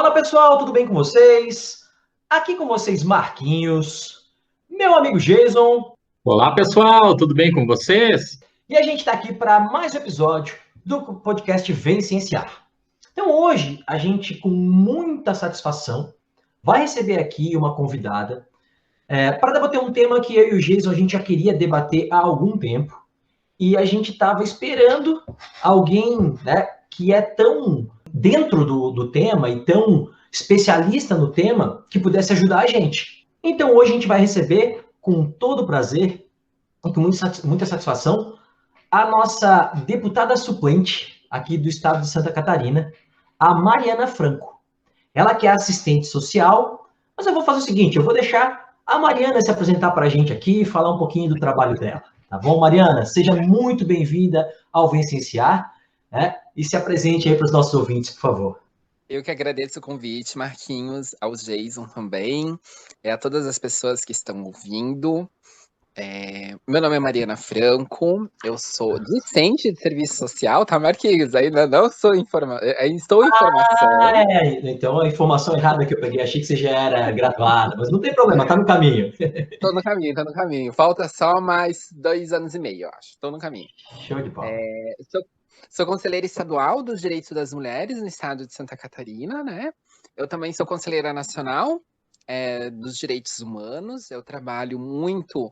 Fala pessoal, tudo bem com vocês? Aqui com vocês, Marquinhos, meu amigo Jason, Olá, pessoal, tudo bem com vocês? e a gente está aqui para mais um episódio do podcast Vem Cienciar. Então hoje a gente, com muita satisfação, vai receber aqui uma convidada para debater um tema que eu e o Jason a gente já queria debater há algum tempo e a gente estava esperando alguém, né, que é tão dentro do tema e tão especialista no tema que pudesse ajudar a gente. Então hoje a gente vai receber com todo prazer e com muita satisfação a nossa deputada suplente aqui do estado de Santa Catarina, a Mariana Franco. Ela que é assistente social, mas eu vou fazer o seguinte, eu vou deixar a Mariana se apresentar para a gente aqui e falar um pouquinho do trabalho dela. Tá bom, Mariana? Seja muito bem-vinda ao Vencenciar, né? E se apresente aí para os nossos ouvintes, por favor. Eu que agradeço o convite, Marquinhos, ao Jason também, a todas as pessoas que estão ouvindo. Meu nome é Mariana Franco, eu sou discente de serviço social, tá, Marquinhos? Ainda não sou estou em formação. Então a informação errada que eu peguei, achei que você já era graduada, mas não tem problema, tá no caminho. Tô no caminho. Falta só mais 2 anos e meio, eu acho. Tô no caminho. Show de bola. Sou conselheira estadual dos direitos das mulheres no estado de Santa Catarina, né? Eu também sou conselheira nacional dos direitos humanos. Eu trabalho muito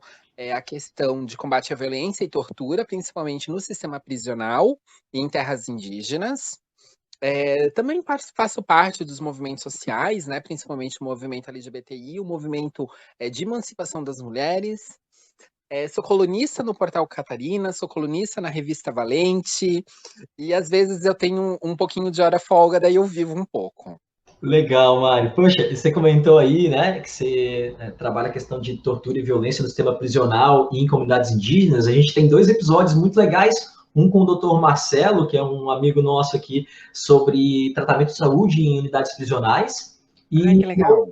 a questão de combate à violência e tortura, principalmente no sistema prisional e em terras indígenas. Também faço parte dos movimentos sociais, né? Principalmente o movimento LGBTI, o movimento de emancipação das mulheres. Sou colunista no Portal Catarina, sou colunista na revista Valente, e às vezes eu tenho um pouquinho de hora folga, daí eu vivo um pouco. Legal, Mário. Poxa, você comentou aí, né, que você trabalha a questão de tortura e violência no sistema prisional e em comunidades indígenas. A gente tem 2 episódios muito legais, um com o Dr. Marcelo, que é um amigo nosso aqui, sobre tratamento de saúde em unidades prisionais, Ai, e, que legal.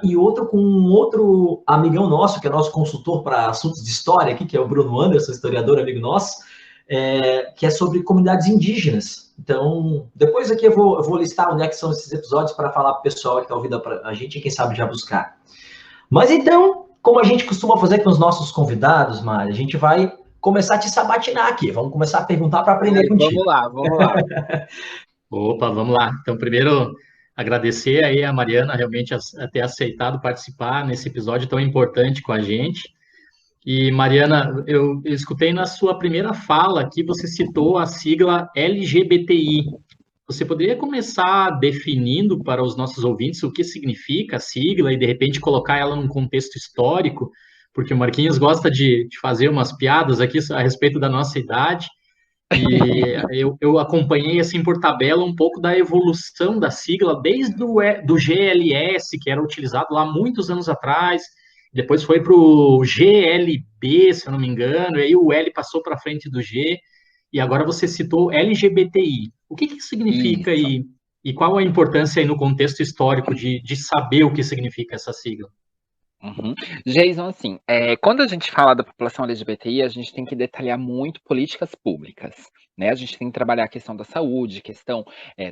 e outro com um outro amigão nosso, que é nosso consultor para assuntos de história aqui, que é o Bruno Anderson, historiador, amigo nosso, que é sobre comunidades indígenas. Então, depois aqui eu vou listar onde é que são esses episódios para falar para o pessoal que está ouvindo a gente e quem sabe já buscar. Mas então, como a gente costuma fazer com os nossos convidados, Mari, a gente vai começar a te sabatinar aqui. Vamos começar a perguntar para aprender contigo. Vamos lá. Opa, vamos lá. Então, primeiro, agradecer aí a Mariana realmente a ter aceitado participar nesse episódio tão importante com a gente. E, Mariana, eu escutei na sua primeira fala que você citou a sigla LGBTI. Você poderia começar definindo para os nossos ouvintes o que significa a sigla e, de repente, colocar ela num contexto histórico? Porque o Marquinhos gosta de fazer umas piadas aqui a respeito da nossa idade. E eu acompanhei, assim, por tabela, um pouco da evolução da sigla, desde do GLS, que era utilizado lá muitos anos atrás, depois foi para o GLB, se eu não me engano, e aí o L passou para frente do G, e agora você citou LGBTI. O que significa Isso. e qual a importância aí no contexto histórico de saber o que significa essa sigla? Uhum. Jason, assim, quando a gente fala da população LGBTI, a gente tem que detalhar muito políticas públicas, né? A gente tem que trabalhar a questão da saúde, questão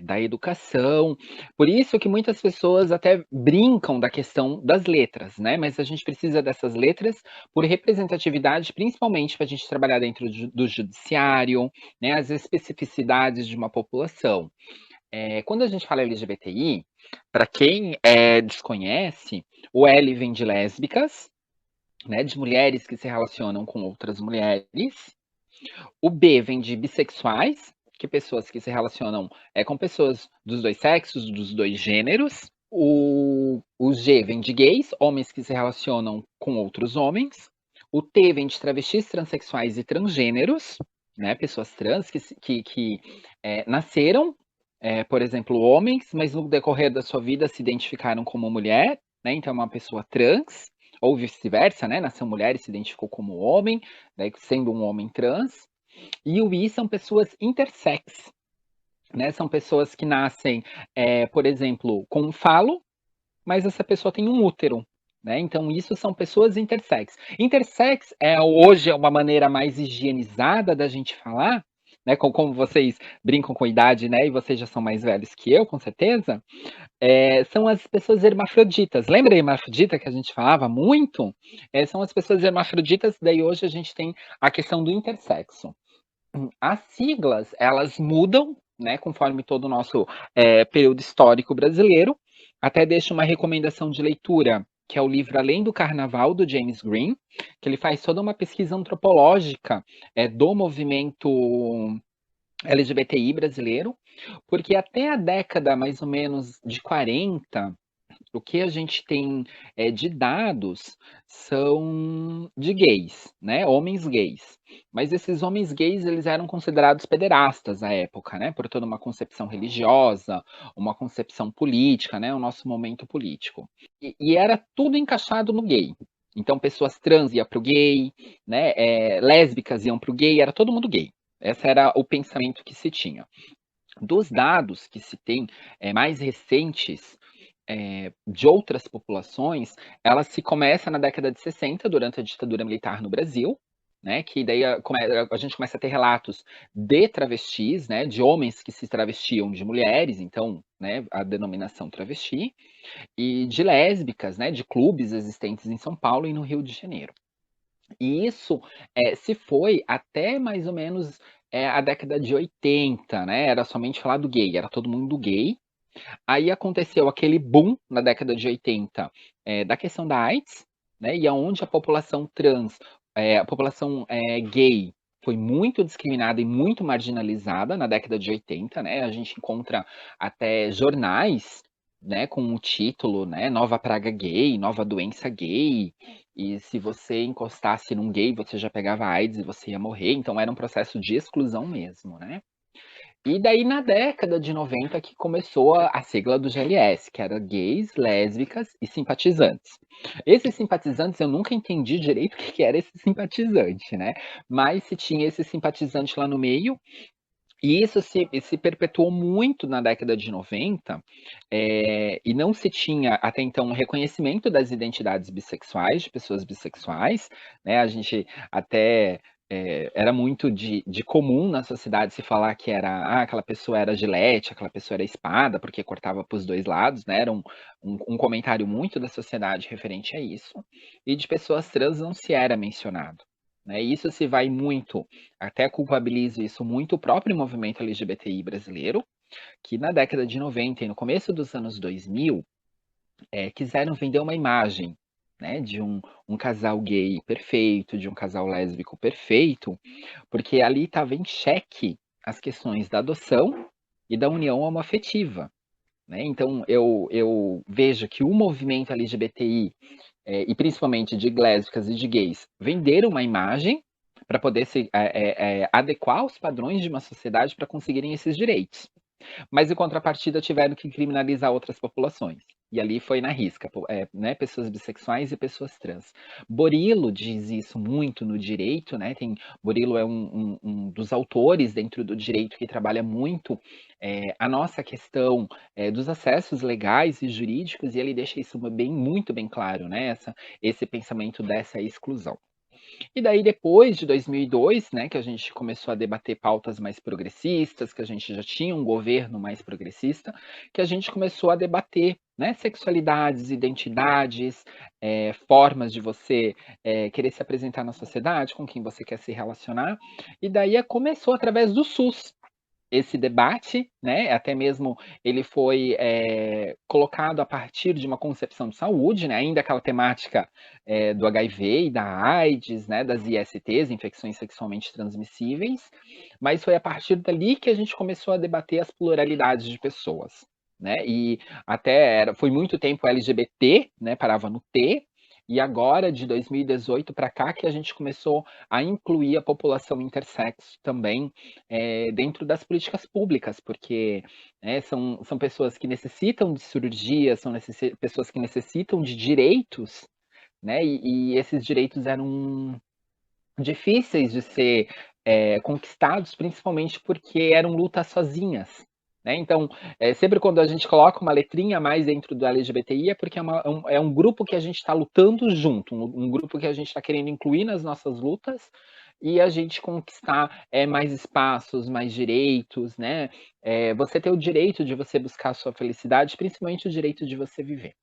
da educação. Por isso que muitas pessoas até brincam da questão das letras, né? Mas a gente precisa dessas letras por representatividade, principalmente para a gente trabalhar dentro do judiciário, né? As especificidades de uma população. Quando a gente fala LGBTI, para quem desconhece, o L vem de lésbicas, né, de mulheres que se relacionam com outras mulheres. O B vem de bissexuais, que pessoas que se relacionam com pessoas dos 2 sexos, dos 2 gêneros. O G vem de gays, homens que se relacionam com outros homens. O T vem de travestis, transexuais e transgêneros, né, pessoas trans que nasceram, por exemplo, homens, mas no decorrer da sua vida se identificaram como mulher, né, então é uma pessoa trans, ou vice-versa, né, nasceu mulher e se identificou como homem, daí sendo um homem trans. E o I são pessoas intersex, né, são pessoas que nascem, por exemplo, com um falo, mas essa pessoa tem um útero, né? Então, isso são pessoas intersex. Intersex hoje é uma maneira mais higienizada da gente falar né, como vocês brincam com idade, né, e vocês já são mais velhos que eu, com certeza, são as pessoas hermafroditas. Lembra a hermafrodita que a gente falava muito? São as pessoas hermafroditas, daí hoje a gente tem a questão do intersexo. As siglas, elas mudam, né, conforme todo o nosso período histórico brasileiro. Até deixo uma recomendação de leitura, que é o livro Além do Carnaval, do James Green, que ele faz toda uma pesquisa antropológica do movimento LGBTI brasileiro, porque até a década mais ou menos de 40, o que a gente tem de dados são de gays, né? Homens gays. Mas esses homens gays, eles eram considerados pederastas à época, né? Por toda uma concepção religiosa, uma concepção política, né? O nosso momento político. E era tudo encaixado no gay. Então, pessoas trans iam para o gay, né? Lésbicas iam para o gay, era todo mundo gay. Esse era o pensamento que se tinha. Dos dados que se tem mais recentes de outras populações, ela se começa na década de 60, durante a ditadura militar no Brasil, né, que daí a gente começa a ter relatos de travestis, né, de homens que se travestiam de mulheres, então, né, a denominação travesti, e de lésbicas, né, de clubes existentes em São Paulo e no Rio de Janeiro. E isso se foi até mais ou menos a década de 80, né? Era somente falar do gay, era todo mundo gay. Aí aconteceu aquele boom na década de 80 da questão da AIDS, né? E aonde a população trans, a população gay foi muito discriminada e muito marginalizada na década de 80, né? A gente encontra até jornais, né, com o título, né, Nova Praga Gay, Nova Doença Gay, e se você encostasse num gay, você já pegava AIDS e você ia morrer, então era um processo de exclusão mesmo, né? E daí na década de 90 que começou a sigla do GLS, que era gays, lésbicas e simpatizantes. Esses simpatizantes eu nunca entendi direito o que era esse simpatizante, né? Mas se tinha esse simpatizante lá no meio, e isso se perpetuou muito na década de 90, e não se tinha até então um reconhecimento das identidades bissexuais, de pessoas bissexuais, né? A gente até era muito de comum na sociedade se falar que era aquela pessoa era gilete, aquela pessoa era espada, porque cortava para os dois lados, né? Era um comentário muito da sociedade referente a isso, e de pessoas trans não se era mencionado. Né? Isso se vai muito, até culpabilizo isso muito o próprio movimento LGBTI brasileiro, que na década de 90 e no começo dos anos 2000, quiseram vender uma imagem, né, de um casal gay perfeito, de um casal lésbico perfeito, porque ali estava em xeque as questões da adoção e da união homoafetiva. Né? Então, eu vejo que o movimento LGBTI, e principalmente de lésbicas e de gays, venderam uma imagem para poder se adequar aos padrões de uma sociedade para conseguirem esses direitos. Mas em contrapartida tiveram que criminalizar outras populações. E ali foi na risca, né, pessoas bissexuais e pessoas trans. Borilo diz isso muito no direito, né? Borilo é um dos autores dentro do direito que trabalha muito a nossa questão dos acessos legais e jurídicos, e ele deixa isso muito bem claro, né? Esse pensamento dessa exclusão. E daí, depois de 2002, né, que a gente começou a debater pautas mais progressistas, que a gente já tinha um governo mais progressista, que a gente começou a debater, né, sexualidades, identidades, formas de você querer se apresentar na sociedade, com quem você quer se relacionar. E daí começou através do SUS, esse debate, né, até mesmo ele foi colocado a partir de uma concepção de saúde, né, ainda aquela temática do HIV e da AIDS, né, das ISTs, infecções sexualmente transmissíveis, mas foi a partir dali que a gente começou a debater as pluralidades de pessoas, né, e até foi muito tempo LGBT, né, parava no T, e agora, de 2018 para cá, que a gente começou a incluir a população intersexo também dentro das políticas públicas, porque são pessoas que necessitam de cirurgia, são pessoas que necessitam de direitos, né? E esses direitos eram difíceis de ser conquistados, principalmente porque eram lutas sozinhas. né? Então, sempre quando a gente coloca uma letrinha a mais dentro do LGBTI é porque é um grupo que a gente está lutando junto, um grupo que a gente está querendo incluir nas nossas lutas e a gente conquistar mais espaços, mais direitos, né? Você ter o direito de você buscar a sua felicidade, principalmente o direito de você viver.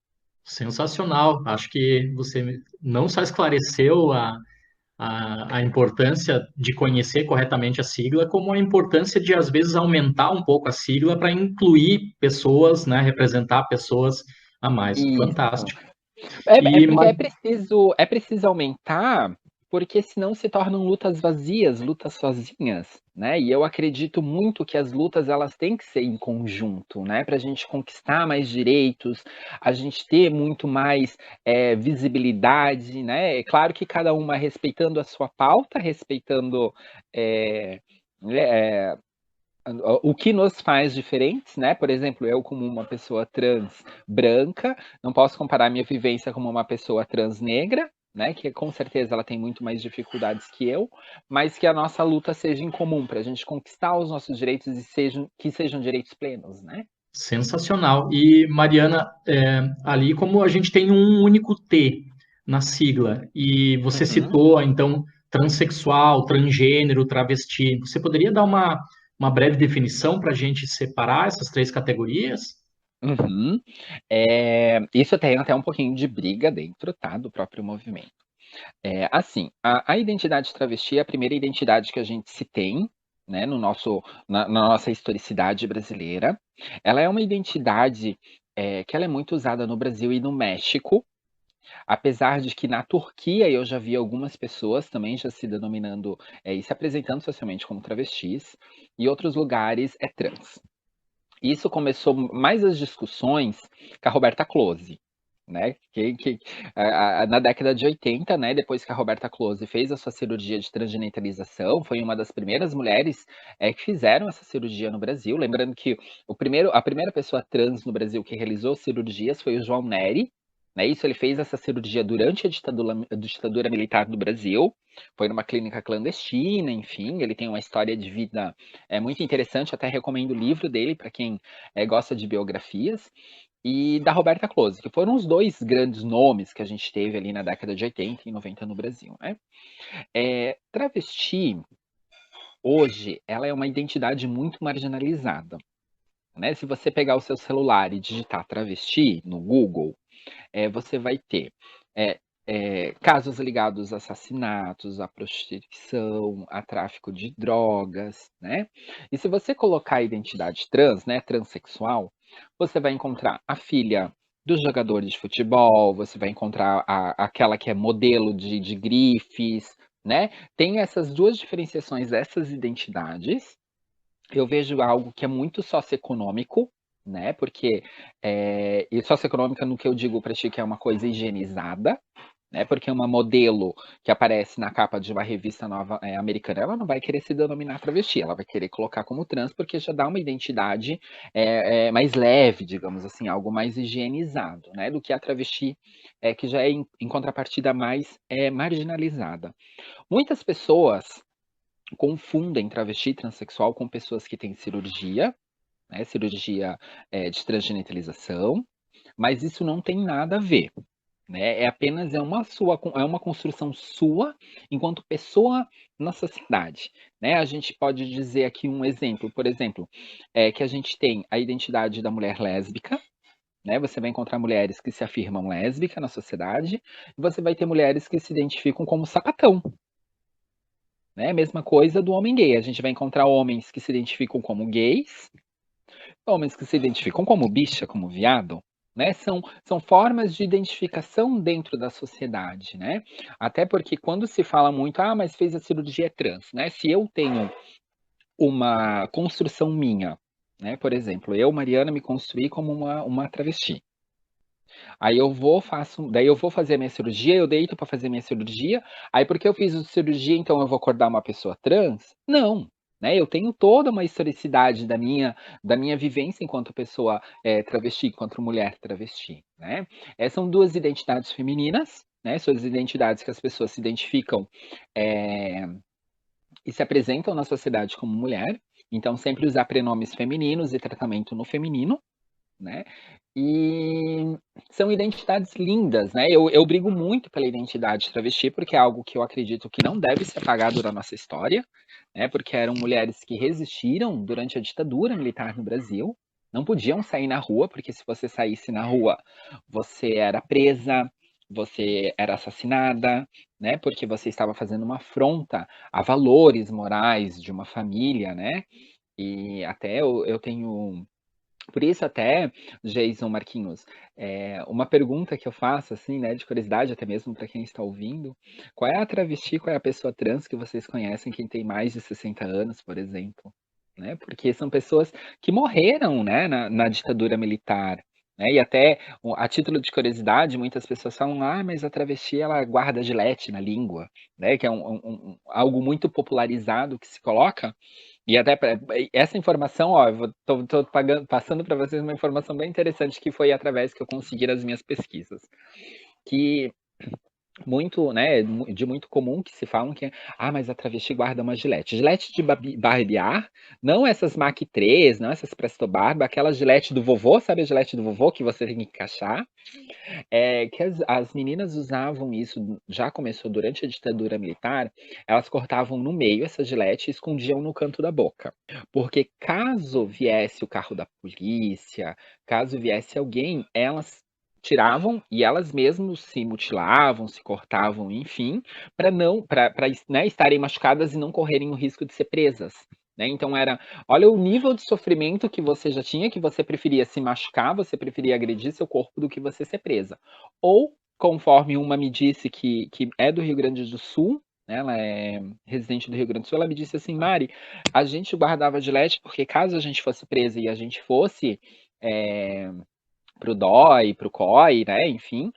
Sensacional. Acho que você não só esclareceu a importância de conhecer corretamente a sigla, como a importância de, às vezes, aumentar um pouco a sigla para incluir pessoas, né, representar pessoas a mais. Isso. Fantástico. É E, porque é preciso aumentar, porque senão se tornam lutas vazias, lutas sozinhas, né? E eu acredito muito que as lutas elas têm que ser em conjunto, né? Para a gente conquistar mais direitos, a gente ter muito mais visibilidade, né? É claro que cada uma respeitando a sua pauta, respeitando é, é, o que nos faz diferentes, né? Por exemplo, eu como uma pessoa trans branca, não posso comparar minha vivência como uma pessoa trans negra, né? Que com certeza ela tem muito mais dificuldades que eu, mas que a nossa luta seja em comum para a gente conquistar os nossos direitos e que sejam direitos plenos, né? sensacional. E, Mariana, ali como a gente tem um único T na sigla, e você Uhum. citou, então, transexual, transgênero, travesti, você poderia dar uma breve definição para a gente separar essas três categorias? Uhum. Isso tem até um pouquinho de briga dentro, tá, do próprio movimento. Assim, a identidade travesti é a primeira identidade que a gente se tem, né, na nossa historicidade brasileira. Ela é uma identidade que ela é muito usada no Brasil e no México, apesar de que na Turquia eu já vi algumas pessoas também já se denominando e se apresentando socialmente como travestis, e outros lugares é trans. Isso começou mais as discussões com a Roberta Close, né? Na década de 80, né? Depois que a Roberta Close fez a sua cirurgia de transgenitalização, foi uma das primeiras mulheres que fizeram essa cirurgia no Brasil. Lembrando que a primeira pessoa trans no Brasil que realizou cirurgias foi o João Neri. Né, isso ele fez essa cirurgia durante a ditadura militar do Brasil, foi numa clínica clandestina, enfim, ele tem uma história de vida muito interessante, até recomendo o livro dele para quem gosta de biografias, e da Roberta Close, que foram os dois grandes nomes que a gente teve ali na década de 80 e 90 no Brasil. Né? Travesti, hoje, ela é uma identidade muito marginalizada. Né? Se você pegar o seu celular e digitar travesti no Google, você vai ter casos ligados a assassinatos, a prostituição, a tráfico de drogas, né? E se você colocar a identidade trans, né, transexual, você vai encontrar a filha do jogador de futebol, você vai encontrar aquela que é modelo de grifes, né? Tem essas duas diferenciações dessas identidades. Eu vejo algo que é muito socioeconômico, né? Porque e socioeconômica no que eu digo para ti que é uma coisa higienizada, né? Porque uma modelo que aparece na capa de uma revista nova americana, ela não vai querer se denominar travesti, ela vai querer colocar como trans porque já dá uma identidade mais leve, digamos assim, algo mais higienizado, né? Do que a travesti que já é em contrapartida mais marginalizada. Muitas pessoas confundem travesti transexual com pessoas que têm cirurgia, né, cirurgia de transgenitalização, mas isso não tem nada a ver. Né? É uma construção sua enquanto pessoa na sociedade. Né? A gente pode dizer aqui um exemplo, por exemplo, que a gente tem a identidade da mulher lésbica, né? Você vai encontrar mulheres que se afirmam lésbica na sociedade, e você vai ter mulheres que se identificam como sapatão. Né? Mesma coisa do homem gay. A gente vai encontrar homens que se identificam como gays, homens que se identificam como bicha, como viado. Né? São formas de identificação dentro da sociedade. Né? Até porque quando se fala muito, mas fez a cirurgia trans. Né? Se eu tenho uma construção minha, né? Por exemplo, eu, Mariana, me construí como uma travesti. Aí daí eu vou fazer a minha cirurgia, eu deito para fazer minha cirurgia. Aí porque eu fiz a cirurgia, então eu vou acordar uma pessoa trans? Não, né? Eu tenho toda uma historicidade da minha vivência enquanto pessoa travesti, enquanto mulher travesti, né? São duas identidades femininas, né? São as identidades que as pessoas se identificam e se apresentam na sociedade como mulher. Então, sempre usar pronomes femininos e tratamento no feminino, né? E são identidades lindas, né? Eu brigo muito pela identidade travesti, porque é algo que eu acredito que não deve ser apagado da nossa história, né? Porque eram mulheres que resistiram durante a ditadura militar no Brasil, não podiam sair na rua, porque se você saísse na rua, você era presa, você era assassinada, né? Porque você estava fazendo uma afronta a valores morais de uma família, né? E até eu tenho por isso até, Jason, Marquinhos, uma pergunta que eu faço, assim, né, de curiosidade, até mesmo para quem está ouvindo, qual é a travesti, qual é a pessoa trans que vocês conhecem, quem tem mais de 60 anos, por exemplo? Né? Porque são pessoas que morreram, né, na ditadura militar. Né? E até, a título de curiosidade, muitas pessoas falam, mas a travesti, ela guarda gilete na língua, né? Que é algo muito popularizado que se coloca, e até essa informação, ó, tô passando para vocês uma informação bem interessante que foi através que eu consegui as minhas pesquisas. Que muito, né, de muito comum que se falam que mas a travesti guarda uma gilete. Gilete de barbear, não essas Mach 3, não essas Presto Barba, aquela gilete do vovô, sabe a gilete do vovô que você tem que encaixar? Que as meninas usavam isso, já começou durante a ditadura militar, elas cortavam no meio essa gilete e escondiam no canto da boca. Porque caso viesse o carro da polícia, caso viesse alguém, elas tiravam e elas mesmas se mutilavam, se cortavam, enfim, para não, para né, estarem machucadas e não correrem o risco de ser presas. Né? Então olha o nível de sofrimento que você já tinha, que você preferia se machucar, você preferia agredir seu corpo do que você ser presa. Ou, conforme uma me disse que é do Rio Grande do Sul, né, ela é residente do Rio Grande do Sul, ela me disse assim, Mari, a gente guardava gilete porque caso a gente fosse presa e a gente fosse pro DOI, pro COI, né, enfim,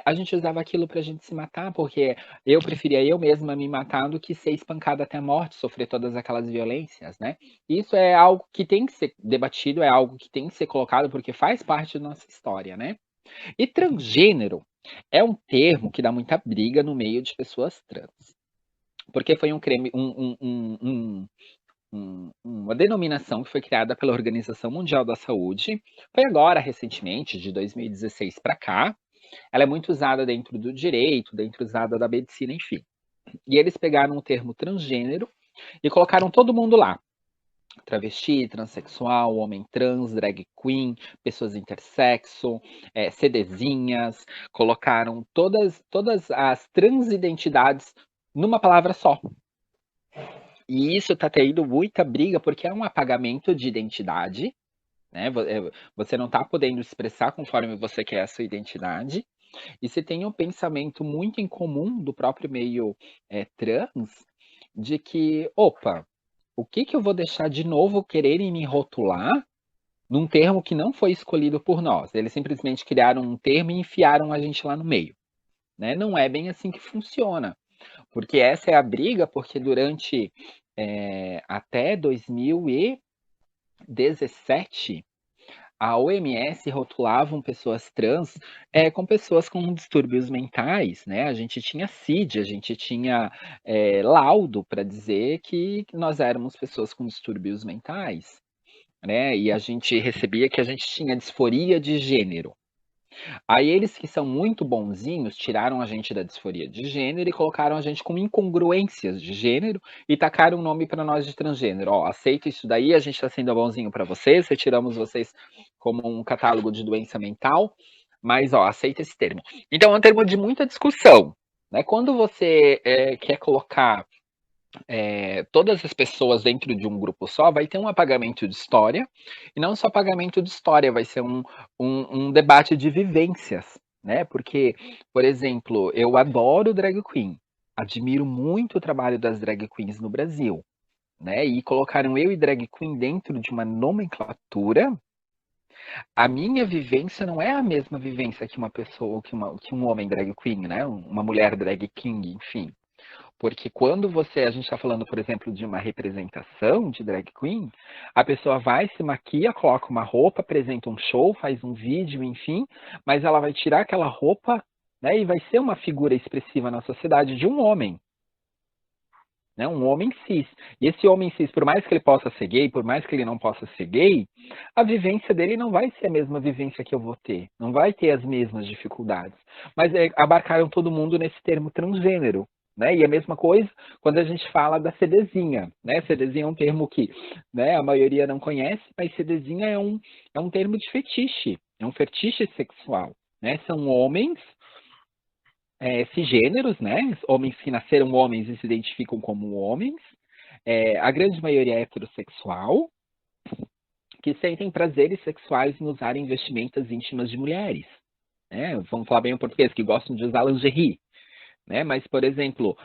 a gente usava aquilo pra gente se matar, porque eu preferia eu mesma me matar do que ser espancada até a morte, sofrer todas aquelas violências, né? Isso é algo que tem que ser debatido, é algo que tem que ser colocado, porque faz parte da nossa história, né? E transgênero é um termo que dá muita briga no meio de pessoas trans. Porque foi uma denominação que foi criada pela Organização Mundial da Saúde. Foi agora, recentemente, de 2016 para cá. Ela é muito usada dentro do direito, dentro usada da medicina, enfim. E eles pegaram o termo transgênero e colocaram todo mundo lá. Travesti, transexual, homem trans, drag queen, pessoas intersexo, CDzinhas, colocaram todas as transidentidades numa palavra só. E isso está tendo muita briga porque é um apagamento de identidade, né? Você não está podendo expressar conforme você quer a sua identidade. E você tem um pensamento muito incomum do próprio meio trans, de que, opa, o que eu vou deixar de novo quererem me rotular num termo que não foi escolhido por nós? Eles simplesmente criaram um termo e enfiaram a gente lá no meio. Né? Não é bem assim que funciona. Porque essa é a briga, porque durante até 2017, a OMS rotulavam pessoas trans com pessoas com distúrbios mentais, né? A gente tinha CID, a gente tinha laudo para dizer que nós éramos pessoas com distúrbios mentais, né? E a gente recebia que a gente tinha disforia de gênero. Aí eles que são muito bonzinhos tiraram a gente da disforia de gênero e colocaram a gente com incongruências de gênero e tacaram um nome para nós de transgênero. Ó, aceita isso daí, a gente está sendo bonzinho para vocês, retiramos vocês como um catálogo de doença mental, mas ó, aceita esse termo. Então é um termo de muita discussão. Né? Quando você quer colocar todas as pessoas dentro de um grupo só, vai ter um apagamento de história, e não só apagamento de história, vai ser um debate de vivências, né? Porque, por exemplo, eu adoro drag queen, admiro muito o trabalho das drag queens no Brasil, né? E colocaram eu e drag queen dentro de uma nomenclatura. A minha vivência não é a mesma vivência que uma pessoa, que um homem drag queen, né? Uma mulher drag king, enfim. Porque quando a gente está falando, por exemplo, de uma representação de drag queen, a pessoa vai, se maquia, coloca uma roupa, apresenta um show, faz um vídeo, enfim, mas ela vai tirar aquela roupa, né, e vai ser uma figura expressiva na sociedade de um homem. né? Um homem cis. E esse homem cis, por mais que ele possa ser gay, por mais que ele não possa ser gay, a vivência dele não vai ser a mesma vivência que eu vou ter, não vai ter as mesmas dificuldades. Mas abarcaram todo mundo nesse termo transgênero. Né? E a mesma coisa quando a gente fala da CDzinha, né? CDzinha é um termo que, né, a maioria não conhece, mas CDzinha é um termo de fetiche, é um fetiche sexual, né? São homens cisgêneros, né? Homens que nasceram homens e se identificam como homens, a grande maioria é heterossexual, que sentem prazeres sexuais em usarem vestimentas íntimas de mulheres, né? Vamos falar bem o português, que gostam de usar lingerie, né? Mas, por exemplo,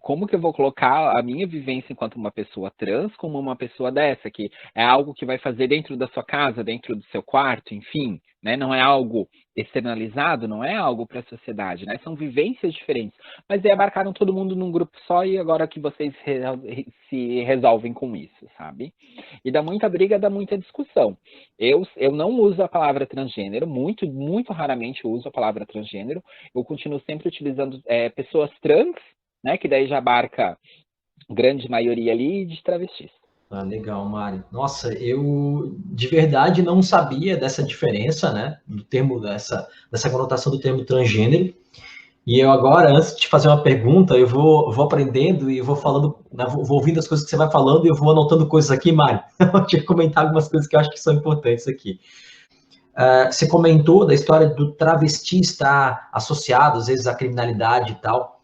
como que eu vou colocar a minha vivência enquanto uma pessoa trans como uma pessoa dessa, que é algo que vai fazer dentro da sua casa, dentro do seu quarto, enfim, né? Não é algo externalizado, não é algo para a sociedade, né? São vivências diferentes. Mas aí abarcaram todo mundo num grupo só e agora que vocês se resolvem com isso, sabe? E dá muita briga, dá muita discussão. Eu não uso a palavra transgênero, muito, muito raramente eu uso a palavra transgênero. Eu continuo sempre utilizando pessoas trans, né? Que daí já abarca grande maioria ali de travestis. Ah, legal, Mário. Nossa, eu de verdade não sabia dessa diferença, né? Do termo, dessa conotação do termo transgênero. E eu agora, antes de fazer uma pergunta, eu vou aprendendo e vou falando, né, vou ouvindo as coisas que você vai falando e eu vou anotando coisas aqui, Mário. Eu tinha que comentar algumas coisas que eu acho que são importantes aqui. Você comentou da história do travesti estar associado, às vezes, à criminalidade e tal.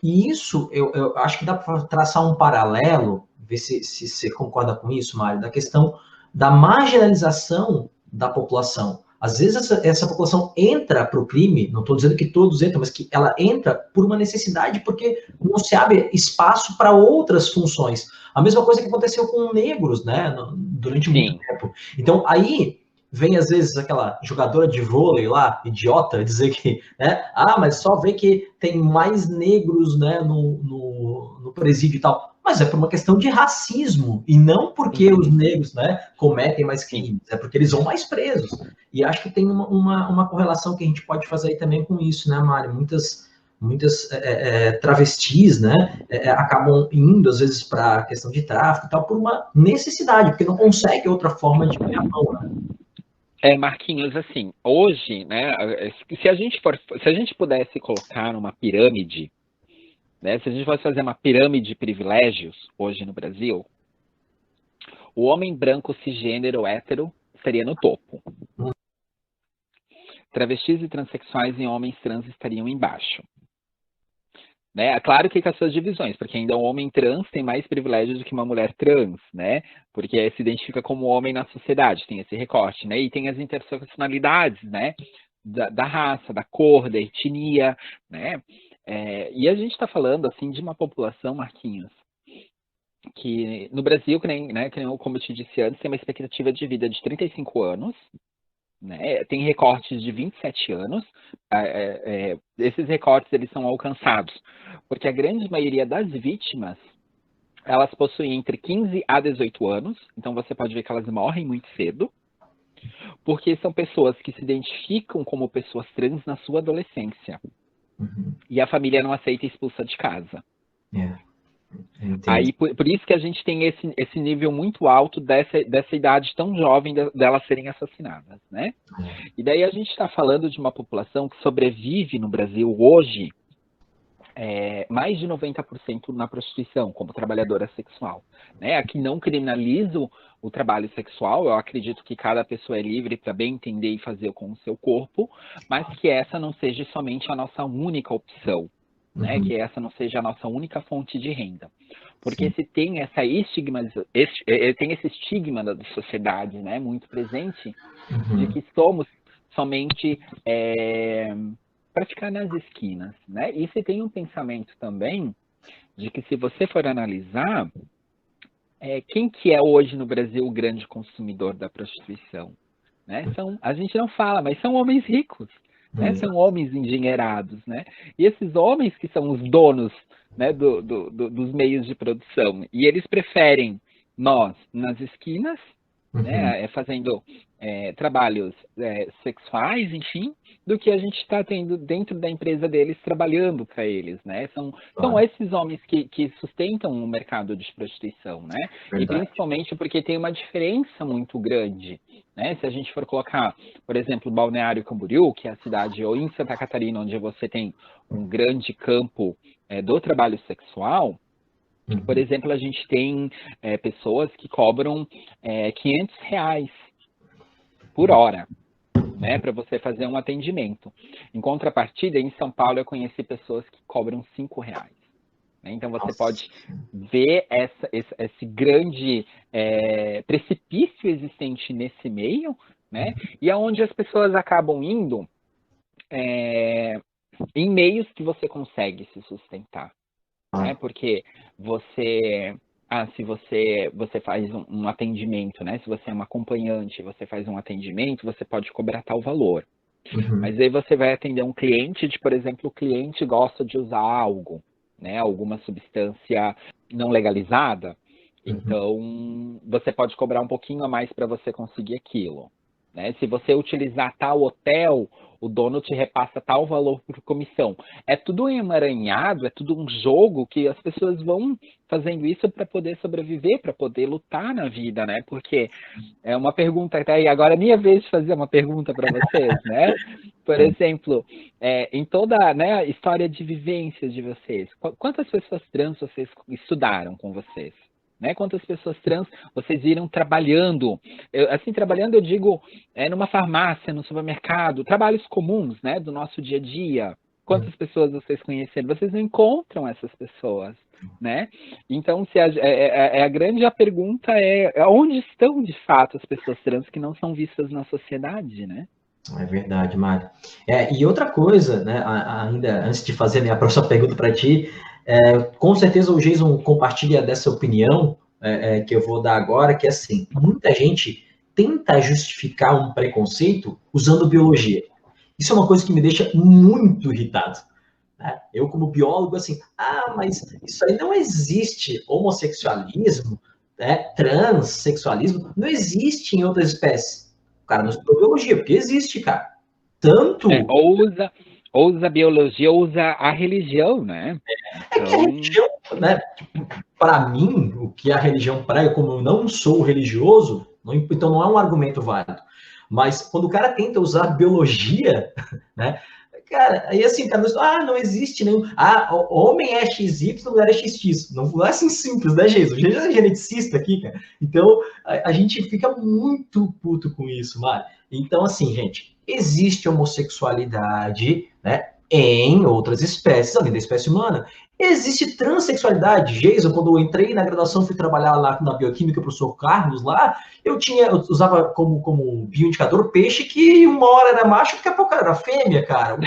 E isso, eu acho que dá para traçar um paralelo, ver se você concorda com isso, Mário, da questão da marginalização da população. Às vezes essa população entra para o crime, não estou dizendo que todos entram, mas que ela entra por uma necessidade, porque não se abre espaço para outras funções. A mesma coisa que aconteceu com negros, né, durante muito tempo. Então, aí vem às vezes aquela jogadora de vôlei lá, idiota, dizer que, né, mas só vê que tem mais negros, né, no presídio e tal. Mas é por uma questão de racismo, e não porque os negros, né, cometem mais crimes, é porque eles vão mais presos. E acho que tem uma correlação que a gente pode fazer aí também com isso, né, Mário? Muitas travestis, né, acabam indo às vezes para a questão de tráfico e tal por uma necessidade, porque não consegue outra forma de ganhar pão, né? Marquinhos, assim, hoje, né, se a gente pudesse colocar uma pirâmide, né, se a gente fosse fazer uma pirâmide de privilégios hoje no Brasil, o homem branco cisgênero hétero estaria no topo. Travestis e transexuais e homens trans estariam embaixo. Né? É claro que com as suas divisões, porque ainda um homem trans tem mais privilégios do que uma mulher trans, né? Porque se identifica como homem na sociedade, tem esse recorte, né? E tem as interseccionalidades, né? Da raça, da cor, da etnia, né? E a gente está falando, assim, de uma população, Marquinhos, que no Brasil, como eu te disse antes, tem uma expectativa de vida de 35 anos, né? Tem recortes de 27 anos. Esses recortes eles são alcançados porque a grande maioria das vítimas elas possuem entre 15 a 18 anos, então você pode ver que elas morrem muito cedo, porque são pessoas que se identificam como pessoas trans na sua adolescência. E a família não aceita e expulsa de casa. Aí, por isso que a gente tem esse nível muito alto dessa idade tão jovem delas serem assassinadas, né? E daí a gente está falando de uma população que sobrevive no Brasil hoje mais de 90% na prostituição, como trabalhadora sexual. Né? Aqui não criminalizo o trabalho sexual, eu acredito que cada pessoa é livre para bem entender e fazer com o seu corpo, mas que essa não seja somente a nossa única opção. Né, que essa não seja a nossa única fonte de renda. Porque se tem tem esse estigma da sociedade, né, muito presente, de que somos somente para ficar nas esquinas. Né? E se tem um pensamento também de que se você for analisar, quem que é hoje no Brasil o grande consumidor da prostituição? Né? A gente não fala, mas são homens ricos. Né? São homens endinheirados, né? E esses homens que são os donos, né, dos meios de produção. E eles preferem nós nas esquinas, né, fazendo trabalhos sexuais, enfim, do que a gente está tendo dentro da empresa deles trabalhando para eles, né? São Claro, esses homens que sustentam o mercado de prostituição, né? E verdade. principalmente porque tem uma diferença muito grande, né? Se a gente for colocar, por exemplo, Balneário Camboriú, que é a cidade, ou em Santa Catarina, onde você tem um grande campo do trabalho sexual, por Uhum. exemplo, a gente tem pessoas que cobram R$ 500 por hora, né, para você fazer um atendimento. Em contrapartida, em São Paulo, eu conheci pessoas que cobram R$ 5. Né? Então, você Nossa. pode ver esse grande precipício existente nesse meio, né, e aonde as pessoas acabam indo em meios que você consegue se sustentar. Né? Ah, Porque se você faz um atendimento, né? Se você é uma acompanhante, você faz um atendimento, você pode cobrar tal valor. uhum, Mas aí você vai atender um cliente de, por exemplo, o cliente gosta de usar algo, né? Alguma substância não legalizada. uhum. Então, você pode cobrar um pouquinho a mais para você conseguir aquilo. Né? Se você utilizar tal hotel, o dono te repassa tal valor por comissão. É tudo emaranhado, é tudo um jogo que as pessoas vão fazendo isso para poder sobreviver, para poder lutar na vida, né? Porque é uma pergunta, tá aí, agora é minha vez de fazer uma pergunta para vocês, né? Por É. exemplo, em toda, né, a história de vivências de vocês, quantas pessoas trans vocês estudaram com vocês? Né? Quantas pessoas trans vocês viram trabalhando? Assim, trabalhando eu digo numa farmácia, no supermercado, trabalhos comuns, né, do nosso dia a dia. Uhum. Quantas pessoas vocês conheceram? Vocês não encontram essas pessoas, né? Então, se a grande pergunta é onde estão, de fato, as pessoas trans que não são vistas na sociedade, né? É verdade, Mário. E outra coisa, né, ainda antes de fazer a minha próxima pergunta para ti, com certeza o Jason compartilha dessa opinião que eu vou dar agora, que é assim, muita gente tenta justificar um preconceito usando biologia. Isso é uma coisa que me deixa muito irritado. Né? Eu, como biólogo, assim, mas isso aí não existe homossexualismo, né? Transexualismo, não existe em outras espécies. O cara não estudou biologia, porque existe, cara. Tanto Ou usa a biologia, ou usa a religião, né? é que a Então, religião, né? Para mim, o que a religião prega, como eu não sou religioso, então não é um argumento válido. Mas quando o cara tenta usar biologia, né? Cara, aí assim, cara, não existe nenhum. Homem é XY, mulher é XX. Não é assim simples, né, Jesus? Jesus é geneticista aqui, cara. Então, a gente fica muito puto com isso, Mário. Então, assim, gente, existe homossexualidade, né? Em outras espécies, além da espécie humana. Existe transexualidade. Jason, quando eu entrei na graduação, fui trabalhar lá na bioquímica, o professor Carlos lá, eu usava como bioindicador peixe que uma hora era macho, daqui a pouco era fêmea, cara.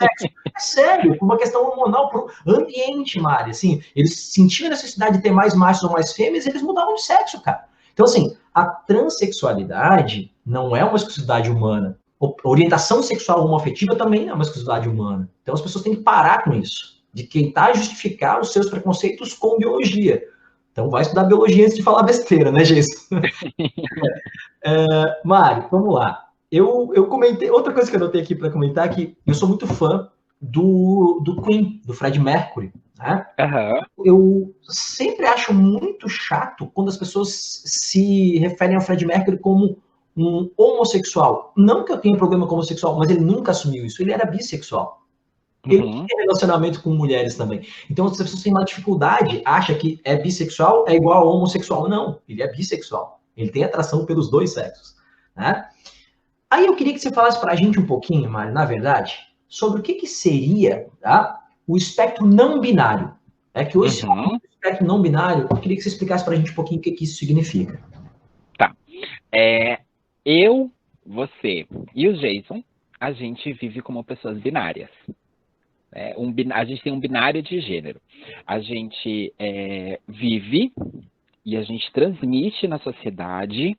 É sério, por uma questão hormonal, pro ambiente, Mari, assim, eles sentiam a necessidade de ter mais machos ou mais fêmeas, eles mudavam de sexo, cara. Então, assim, a transexualidade não é uma exclusividade humana. Orientação sexual homoafetiva também não é uma exclusividade humana. Então, as pessoas têm que parar com isso, de tentar justificar os seus preconceitos com biologia. Então, vai estudar biologia antes de falar besteira, né, Geis? Mário, vamos lá. Eu comentei, outra coisa que eu anotei aqui para comentar é que eu sou muito fã do Queen, do Fred Mercury. Né? Eu sempre acho muito chato quando as pessoas se referem ao Fred Mercury como um homossexual. Não que eu tenha problema com homossexual, mas ele nunca assumiu isso. Ele era bissexual. Ele tinha relacionamento com mulheres também. Então, as pessoas têm uma dificuldade, acha que é bissexual é igual a homossexual. Não, ele é bissexual. Ele tem atração pelos dois sexos. Né? Aí eu queria que você falasse para a gente um pouquinho, Mário, na verdade, sobre o que seria tá, o espectro não binário. É que hoje, o espectro não binário, eu queria que você explicasse para a gente um pouquinho o que isso significa. Tá. Eu, você e o Jason, a gente vive como pessoas binárias. A gente tem um binário de gênero. A gente vive e a gente transmite na sociedade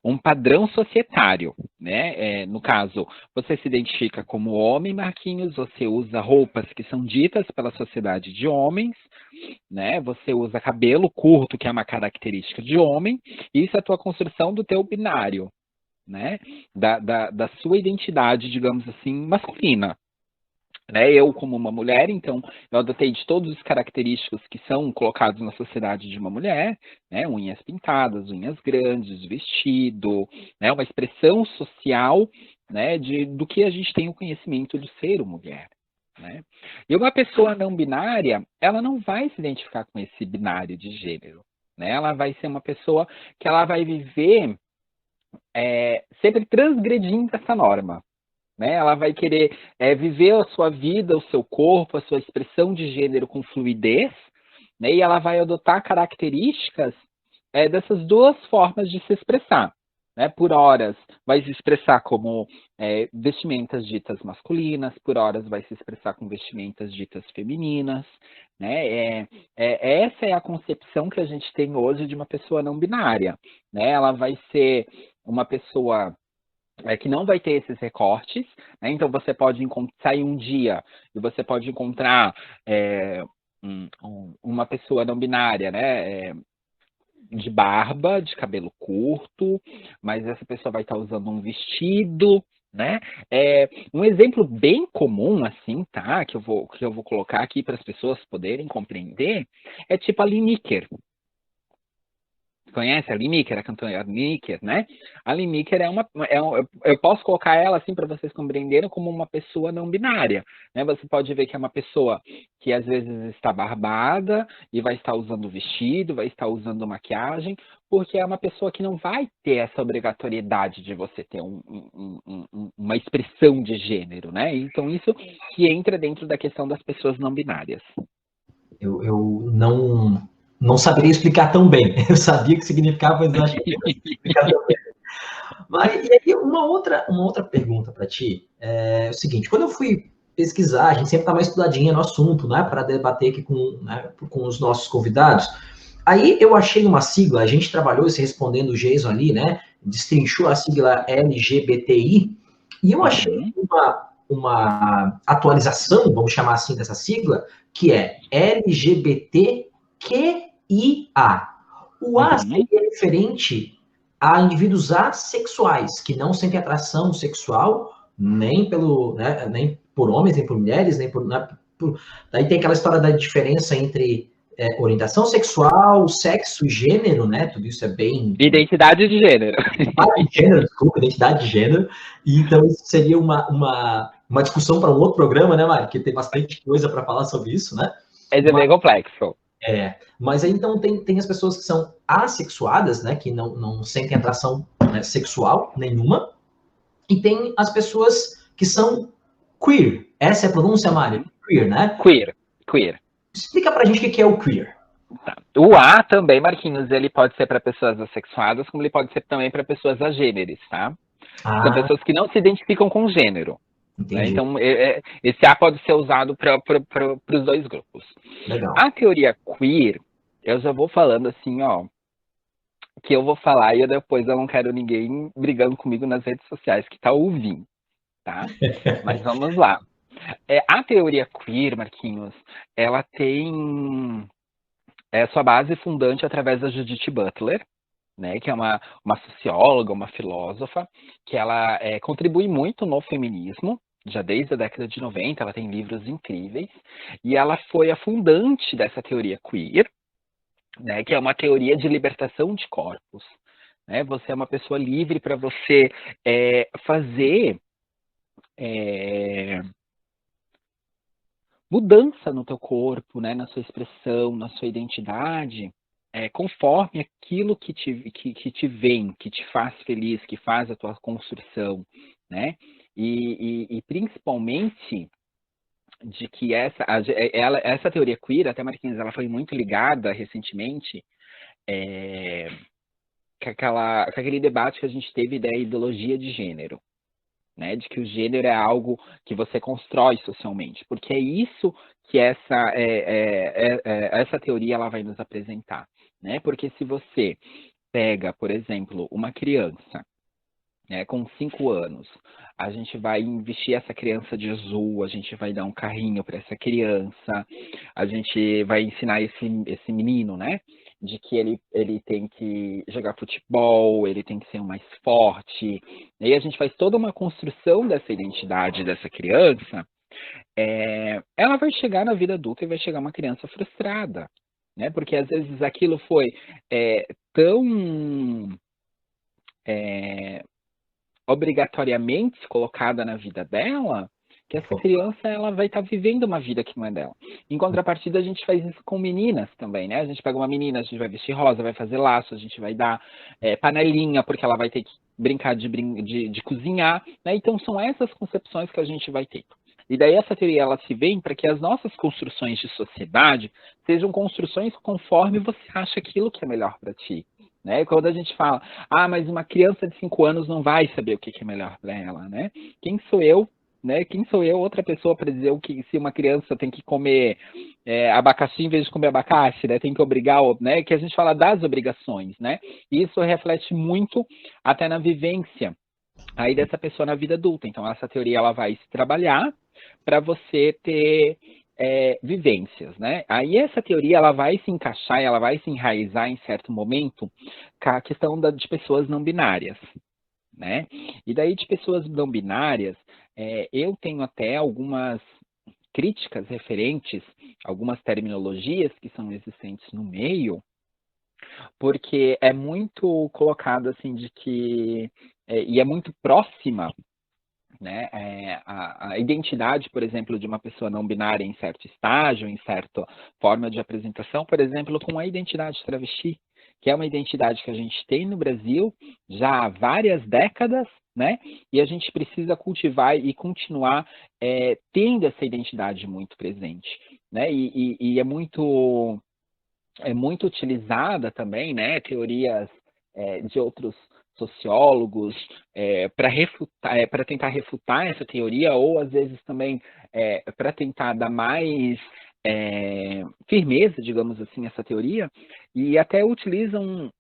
um padrão societário, né? No caso, você se identifica como homem, Marquinhos, você usa roupas que são ditas pela sociedade de homens, né? Você usa cabelo curto, que é uma característica de homem, e isso é a tua construção do teu binário, né? Da sua identidade, digamos assim, masculina. Né, eu, como uma mulher, então, eu adotei de todos os característicos que são colocados na sociedade de uma mulher, né, unhas pintadas, unhas grandes, vestido, né, uma expressão social, né, do que a gente tem o conhecimento do ser mulher. Né? E uma pessoa não binária, ela não vai se identificar com esse binário de gênero. Né? Ela vai ser uma pessoa que ela vai viver sempre transgredindo essa norma. Né? Ela vai querer viver a sua vida, o seu corpo, a sua expressão de gênero com fluidez, né? E ela vai adotar características dessas duas formas de se expressar. Né? Por horas vai se expressar como vestimentas ditas masculinas, por horas vai se expressar com vestimentas ditas femininas. Né? Essa é a concepção que a gente tem hoje de uma pessoa não binária. Né? Ela vai ser uma pessoa que não vai ter esses recortes, né? Então você pode sair um dia e você pode encontrar uma pessoa não binária, né? De barba, de cabelo curto, mas essa pessoa vai estar usando um vestido, né? Um exemplo bem comum, assim, tá? Que eu vou colocar aqui para as pessoas poderem compreender, é tipo a Lineker. Conhece a Lineker, a cantora Lineker, né? A Lineker eu posso colocar ela assim para vocês compreenderem como uma pessoa não binária, né? Você pode ver que é uma pessoa que às vezes está barbada e vai estar usando vestido, vai estar usando maquiagem, porque é uma pessoa que não vai ter essa obrigatoriedade de você ter uma expressão de gênero, né? Então isso que entra dentro da questão das pessoas não binárias. Eu não saberia explicar tão bem. Eu sabia o que significava, mas não acho que eu explicar tão bem. Mas, e aí, uma outra pergunta para ti é o seguinte: quando eu fui pesquisar, a gente sempre dá uma estudadinha no assunto, né, para debater aqui com os nossos convidados. Aí eu achei uma sigla, a gente trabalhou se respondendo o Jason ali, né, destrinchou a sigla LGBTI, e eu achei uma atualização, vamos chamar assim, dessa sigla, que é LGBTQIA. O A seria referente a indivíduos assexuais, que não sentem atração sexual, nem por homens, nem por mulheres, nem por... Daí tem aquela história da diferença entre orientação sexual, sexo e gênero, né? Tudo isso é bem... Identidade de gênero. Identidade de gênero. E então isso seria uma discussão para um outro programa, né, Mari? Porque tem bastante coisa para falar sobre isso, né? É bem complexo. Mas aí então tem as pessoas que são assexuadas, né, que não sentem atração sexual nenhuma, e tem as pessoas que são queer. Essa é a pronúncia, Mário? Queer, né? Queer. Explica pra gente o que é o queer. Tá. O A também, Marquinhos, ele pode ser para pessoas assexuadas, como ele pode ser também para pessoas agêneres, tá? São pessoas que não se identificam com gênero. Né? Então, esse A pode ser usado para os dois grupos. Legal. A teoria queer, eu já vou falando assim, ó, que eu vou falar e depois eu não quero ninguém brigando comigo nas redes sociais que tá ouvindo, tá? Mas vamos lá. A teoria queer, Marquinhos, ela tem sua base fundante através da Judith Butler, né, que é uma socióloga, uma filósofa, que ela contribui muito no feminismo, já desde a década de 90, ela tem livros incríveis, e ela foi a fundante dessa teoria queer, né, que é uma teoria de libertação de corpos. Né? Você é uma pessoa livre para você fazer mudança no teu corpo, né, na sua expressão, na sua identidade, conforme aquilo que te vem, que te faz feliz, que faz a tua construção, né? E principalmente de que essa teoria queer, até Marquinhos, ela foi muito ligada recentemente com aquele debate que a gente teve da ideologia de gênero. Né, de que o gênero é algo que você constrói socialmente, porque é isso que essa teoria ela vai nos apresentar, né? Porque se você pega, por exemplo, uma criança, né, com 5 anos, a gente vai investir essa criança de azul, a gente vai dar um carrinho para essa criança, a gente vai ensinar esse menino, né, de que ele tem que jogar futebol, ele tem que ser o mais forte, e aí a gente faz toda uma construção dessa identidade dessa criança. Ela vai chegar na vida adulta e vai chegar uma criança frustrada, né, porque às vezes aquilo foi tão obrigatoriamente colocada na vida dela, que essa criança ela vai estar vivendo uma vida que não é dela. Em contrapartida, a gente faz isso com meninas também, né? A gente pega uma menina, a gente vai vestir rosa, vai fazer laço, a gente vai dar panelinha, porque ela vai ter que brincar de cozinhar, né? Então, são essas concepções que a gente vai ter. E daí essa teoria ela se vem para que as nossas construções de sociedade sejam construções conforme você acha aquilo que é melhor para ti. Né? Quando a gente fala, mas uma criança de 5 anos não vai saber o que é melhor para ela, né? Quem sou eu, né? Quem sou eu, outra pessoa, para dizer se uma criança tem que comer abacaxi em vez de comer abacate, né? Tem que obrigar, né? Que a gente fala das obrigações, né? E isso reflete muito até na vivência aí dessa pessoa na vida adulta. Então, essa teoria ela vai se trabalhar para você ter vivências, né? Aí essa teoria ela vai se encaixar, ela vai se enraizar em certo momento com a questão de pessoas não binárias, né? E daí de pessoas não binárias, eu tenho até algumas críticas referentes, algumas terminologias que são existentes no meio, porque é muito colocado assim de que e é muito próxima, né, a identidade, por exemplo, de uma pessoa não binária em certo estágio, em certa forma de apresentação, por exemplo, com a identidade travesti, que é uma identidade que a gente tem no Brasil já há várias décadas, né, e a gente precisa cultivar e continuar tendo essa identidade muito presente, né, e é muito utilizada também, né, teorias de outros sociólogos para tentar refutar essa teoria, ou às vezes também para tentar dar mais firmeza, digamos assim, a essa teoria, e até utilizam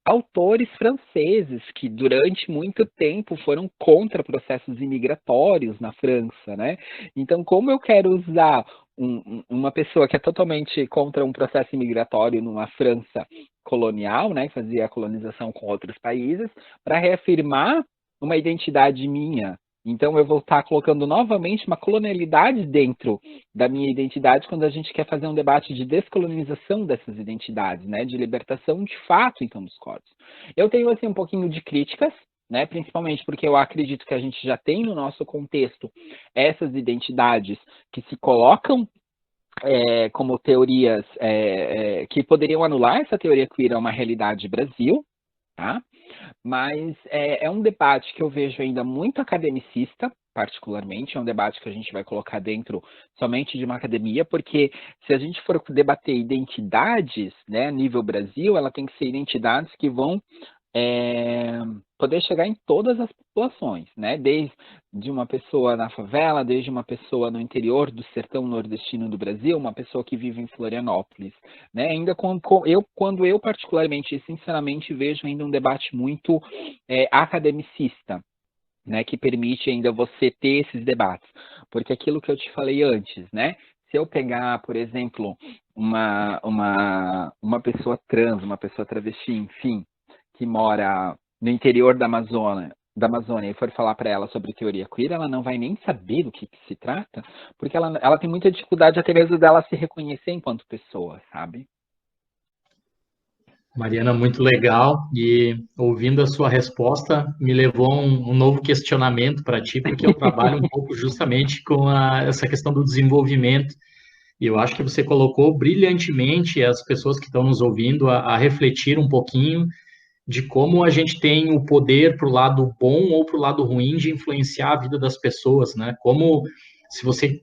autores franceses que durante muito tempo foram contra processos imigratórios na França, né? Então, como eu quero usar uma pessoa que é totalmente contra um processo imigratório numa França colonial, né, que fazia a colonização com outros países, para reafirmar uma identidade minha? Então, eu vou estar colocando novamente uma colonialidade dentro da minha identidade quando a gente quer fazer um debate de descolonização dessas identidades, né? De libertação de fato, então, dos corpos. Eu tenho, assim, um pouquinho de críticas, né? Principalmente porque eu acredito que a gente já tem no nosso contexto essas identidades que se colocam como teorias que poderiam anular essa teoria queer a uma realidade Brasil, tá? Mas é um debate que eu vejo ainda muito academicista, particularmente, é um debate que a gente vai colocar dentro somente de uma academia, porque se a gente for debater identidades, né, a nível Brasil, ela tem que ser identidades que vão poder chegar em todas as populações, né? Desde uma pessoa na favela, desde uma pessoa no interior do sertão nordestino do Brasil, uma pessoa que vive em Florianópolis, né? Ainda quando eu particularmente e sinceramente vejo ainda um debate muito academicista, né? Que permite ainda você ter esses debates, porque aquilo que eu te falei antes, né? Se eu pegar, por exemplo, uma pessoa trans, uma pessoa travesti, enfim, que mora no interior da Amazônia e for falar para ela sobre teoria queer, ela não vai nem saber do que se trata, porque ela tem muita dificuldade até mesmo dela se reconhecer enquanto pessoa, sabe? Mariana, muito legal, e ouvindo a sua resposta me levou a um novo questionamento para ti, porque eu trabalho um pouco justamente com essa questão do desenvolvimento, e eu acho que você colocou brilhantemente as pessoas que estão nos ouvindo a refletir um pouquinho de como a gente tem o poder para o lado bom ou para o lado ruim de influenciar a vida das pessoas, né? Como se você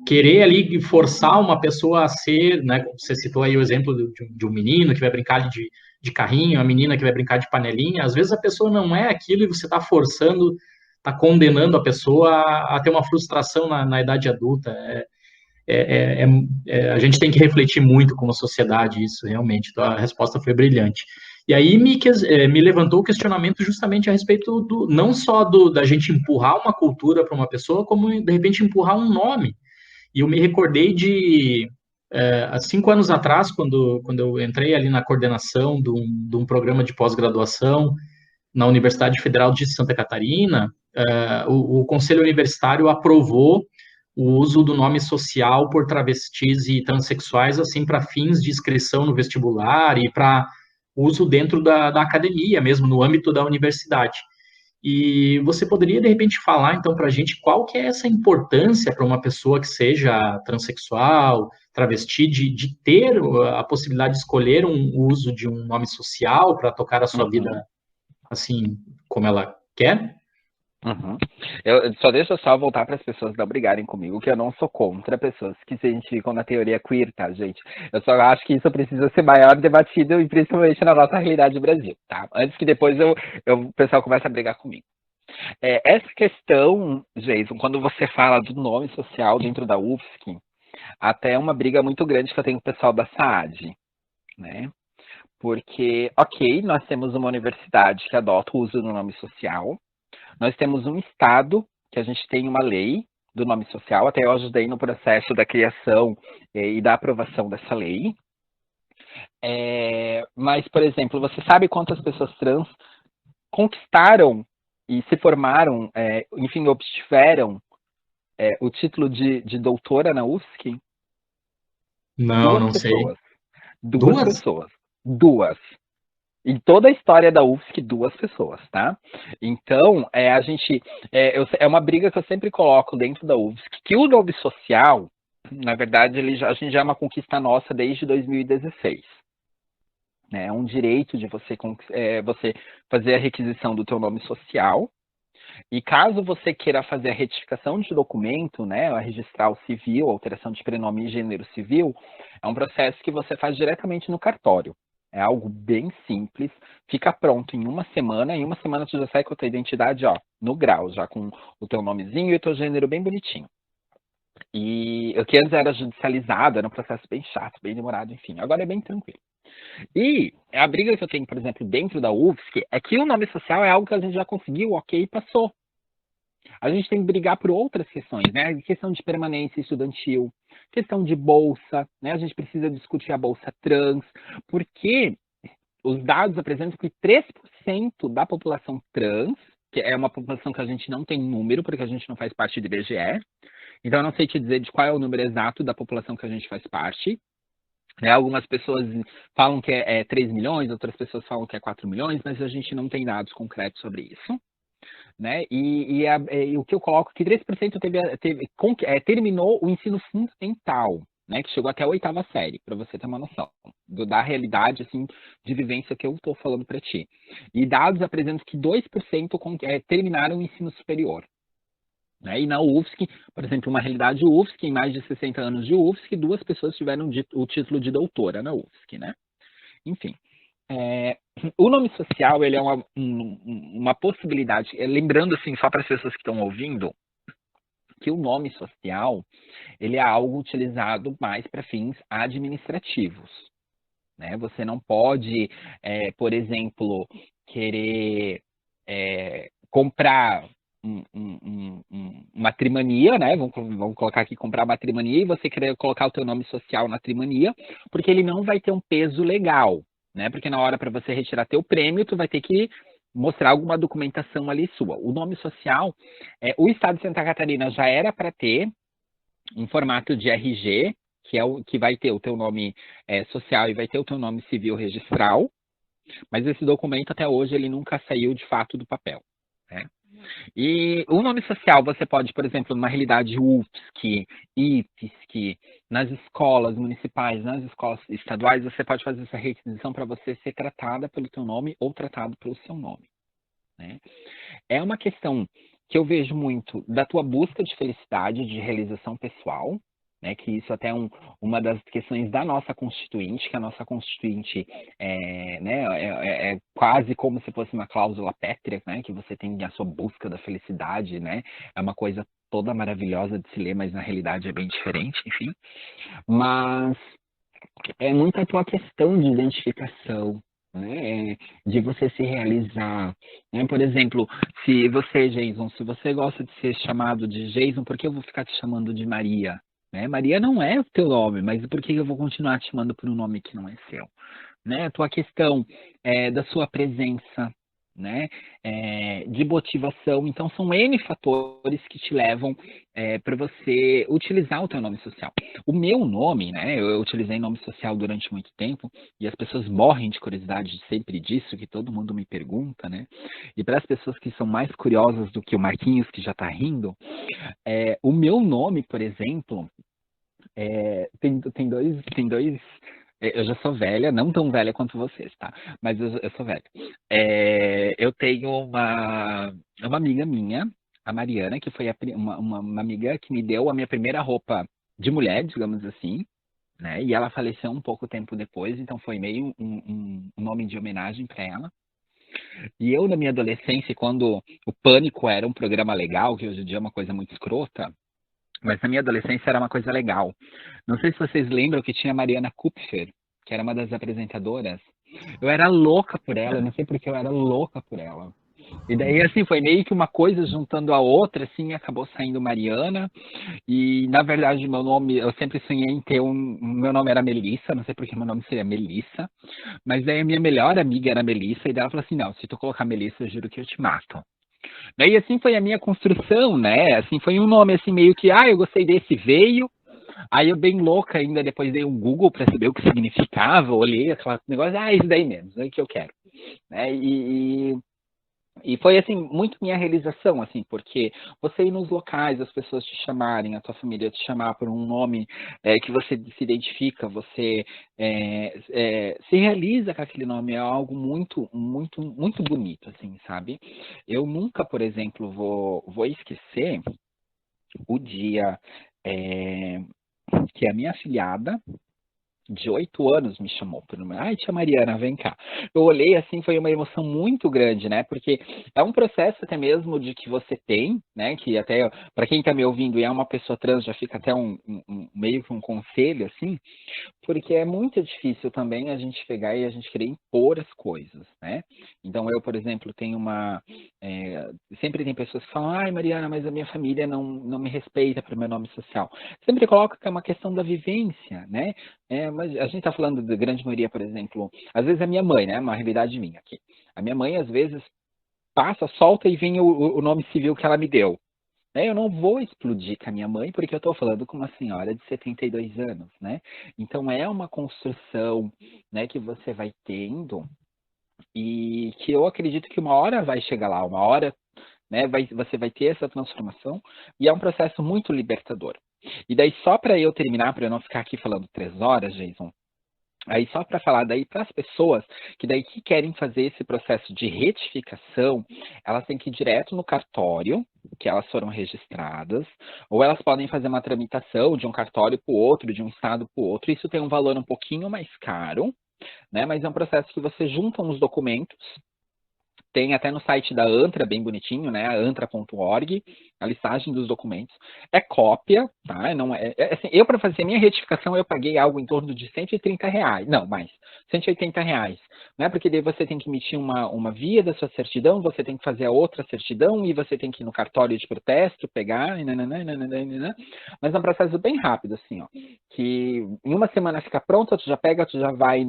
querer ali forçar uma pessoa a ser, né? Você citou aí o exemplo de um menino que vai brincar de carrinho, a menina que vai brincar de panelinha. Às vezes a pessoa não é aquilo e você está forçando, está condenando a pessoa a ter uma frustração na idade adulta. A gente tem que refletir muito como sociedade isso, realmente. Então, a resposta foi brilhante. E aí me levantou o questionamento justamente a respeito não só da gente empurrar uma cultura para uma pessoa, como de repente empurrar um nome. E eu me recordei há 5 anos atrás, quando eu entrei ali na coordenação de um programa de pós-graduação na Universidade Federal de Santa Catarina, o Conselho Universitário aprovou o uso do nome social por travestis e transexuais, assim, para fins de inscrição no vestibular e para uso dentro da academia mesmo, no âmbito da universidade. E você poderia, de repente, falar, então, para a gente qual que é essa importância para uma pessoa que seja transexual, travesti, de ter a possibilidade de escolher o uso de um nome social para tocar a sua vida, Uhum. assim, como ela quer? Uhum. Eu só deixa eu só voltar para as pessoas não brigarem comigo, que eu não sou contra pessoas que se identificam na teoria queer, tá, gente? Eu só acho que isso precisa ser maior debatido, e principalmente na nossa realidade do Brasil, tá? Antes que depois o pessoal comece a brigar comigo. Essa questão, Jason, quando você fala do nome social dentro da UFSC, até é uma briga muito grande que eu tenho com o pessoal da SAAD, né? Porque, ok, nós temos uma universidade que adota o uso do nome social, nós temos um estado que a gente tem uma lei do nome social, até eu ajudei no processo da criação e da aprovação dessa lei. Mas, por exemplo, você sabe quantas pessoas trans conquistaram e se formaram, enfim, obtiveram o título de doutora na UFSC? Não, Duas não sei. pessoas. Duas Duas? pessoas. Duas. Em toda a história da UFSC, duas pessoas, tá? Então, é uma briga que eu sempre coloco dentro da UFSC, que o nome social, na verdade, a gente já é uma conquista nossa desde 2016. Né? É um direito de você fazer a requisição do teu nome social, e caso você queira fazer a retificação de documento, né, a registrar o civil, alteração de prenome e gênero civil, é um processo que você faz diretamente no cartório. É algo bem simples, fica pronto em uma semana tu já sai com a tua identidade, ó, no grau, já com o teu nomezinho e o teu gênero bem bonitinho. E o que antes era judicializado, era um processo bem chato, bem demorado, enfim, agora é bem tranquilo. E a briga que eu tenho, por exemplo, dentro da UFSC, é que o nome social é algo que a gente já conseguiu, ok, e passou. A gente tem que brigar por outras questões, né? Questão de permanência estudantil, questão de bolsa, né? A gente precisa discutir a bolsa trans, porque os dados apresentam que 3% da população trans, que é uma população que a gente não tem número, porque a gente não faz parte do IBGE, então eu não sei te dizer de qual é o número exato da população que a gente faz parte. Né? Algumas pessoas falam que é 3 milhões, outras pessoas falam que é 4 milhões, mas a gente não tem dados concretos sobre isso. Né? E o que eu coloco é que 3% terminou o ensino fundamental, né? Que chegou até a 8ª série, para você ter uma noção da realidade assim, de vivência que eu estou falando para ti. E dados apresentam que 2% terminaram o ensino superior. Né? E na UFSC, por exemplo, uma realidade UFSC, em mais de 60 anos de UFSC, 2 pessoas tiveram o título de doutora na UFSC. Né? Enfim. O nome social ele é uma possibilidade. Lembrando, assim, só para as pessoas que estão ouvindo, que o nome social ele é algo utilizado mais para fins administrativos. Né? Você não pode, por exemplo, querer comprar uma trimania, né? Vamos colocar aqui comprar uma trimania, e você querer colocar o teu nome social na trimania, porque ele não vai ter um peso legal. Né? Porque na hora para você retirar teu prêmio, tu vai ter que mostrar alguma documentação ali sua. O nome social, o Estado de Santa Catarina já era para ter um formato de RG, que é o que vai ter o teu nome social e vai ter o teu nome civil registral, mas esse documento até hoje ele nunca saiu de fato do papel. Né? E o nome social você pode, por exemplo, numa realidade UFSC, IFSC, nas escolas municipais, nas escolas estaduais, você pode fazer essa requisição para você ser tratada pelo teu nome ou tratado pelo seu nome. Né? É uma questão que eu vejo muito da tua busca de felicidade, de realização pessoal, né, que isso até é uma das questões da nossa Constituinte, que a nossa Constituinte é quase como se fosse uma cláusula pétrea, né, que você tem a sua busca da felicidade, né, é uma coisa toda maravilhosa de se ler, mas na realidade é bem diferente, enfim. Mas é muito a tua questão de identificação, né? De você se realizar, né? Por exemplo, se você, Jason, se você gosta de ser chamado de Jason, por que eu vou ficar te chamando de Maria? Né? Maria não é o teu nome, mas por que eu vou continuar te chamando por um nome que não é seu? Né? A tua questão da sua presença, né? De motivação. Então, são N fatores que te levam para você utilizar o teu nome social. O meu nome, né? Eu utilizei nome social durante muito tempo e as pessoas morrem de curiosidade sempre disso, que todo mundo me pergunta, né? E para as pessoas que são mais curiosas do que o Marquinhos, que já está rindo, o meu nome, por exemplo, tem dois. Eu já sou velha, não tão velha quanto vocês, tá? Mas eu sou velha. Eu tenho uma amiga minha, a Mariana, que foi uma amiga que me deu a minha primeira roupa de mulher, digamos assim, né? E ela faleceu um pouco tempo depois, então foi meio um nome de homenagem para ela. E eu, na minha adolescência, quando o Pânico era um programa legal, que hoje em dia é uma coisa muito escrota, mas na minha adolescência era uma coisa legal. Não sei se vocês lembram que tinha a Mariana Kupfer, que era uma das apresentadoras. Eu era louca por ela, não sei porque eu era louca por ela. E daí, assim, foi meio que uma coisa juntando a outra, assim, acabou saindo Mariana. E, na verdade, meu nome, eu sempre sonhei em ter meu nome era Melissa, não sei porque meu nome seria Melissa. Mas daí a minha melhor amiga era Melissa, e daí ela falou assim, não, se tu colocar Melissa, eu juro que eu te mato. Daí assim foi a minha construção, né? Assim, foi um nome assim meio que, eu gostei desse, veio. Aí eu bem louca ainda depois dei um Google para saber o que significava, olhei aquele negócio, isso daí mesmo, é o que eu quero, né? E foi, assim, muito minha realização, assim, porque você ir nos locais, as pessoas te chamarem, a tua família te chamar por um nome que você se identifica, você se realiza com aquele nome, é algo muito, muito, muito bonito, assim, sabe? Eu nunca, por exemplo, vou esquecer o dia que a minha afilhada, de 8 anos me chamou por nome. Ai, tia Mariana, vem cá. Eu olhei assim, foi uma emoção muito grande, né? Porque é um processo até mesmo de que você tem, né? Que até, para quem tá me ouvindo e é uma pessoa trans, já fica até meio que um conselho, assim, porque é muito difícil também a gente pegar e a gente querer impor as coisas, né? Então, eu, por exemplo, tenho sempre tem pessoas que falam, ai, Mariana, mas a minha família não me respeita pelo meu nome social. Sempre coloco que é uma questão da vivência, né? Mas a gente está falando da grande maioria, por exemplo, às vezes a minha mãe, né? Uma realidade minha aqui. A minha mãe, às vezes, passa, solta e vem o nome civil que ela me deu. Eu não vou explodir com a minha mãe, porque eu estou falando com uma senhora de 72 anos, né? Então, é uma construção, né, que você vai tendo e que eu acredito que uma hora vai chegar lá, uma hora, né, você vai ter essa transformação e é um processo muito libertador. E daí, só para eu terminar, para eu não ficar aqui falando 3 horas, Jason, aí só para falar daí para as pessoas que daí que querem fazer esse processo de retificação, elas têm que ir direto no cartório, que elas foram registradas, ou elas podem fazer uma tramitação de um cartório para o outro, de um estado para o outro. Isso tem um valor um pouquinho mais caro, né? Mas é um processo que você junta uns documentos. Tem até no site da ANTRA, bem bonitinho, né? antra.org, a listagem dos documentos. É cópia, tá? Não assim, eu, para fazer a minha retificação, eu paguei algo em torno de R$ 130. Não, mais, R$ 180. Né? Porque daí você tem que emitir uma via da sua certidão, você tem que fazer a outra certidão, e você tem que ir no cartório de protesto, pegar, mas é um processo bem rápido, assim, ó. Que em uma semana fica pronta, tu já pega, tu já vai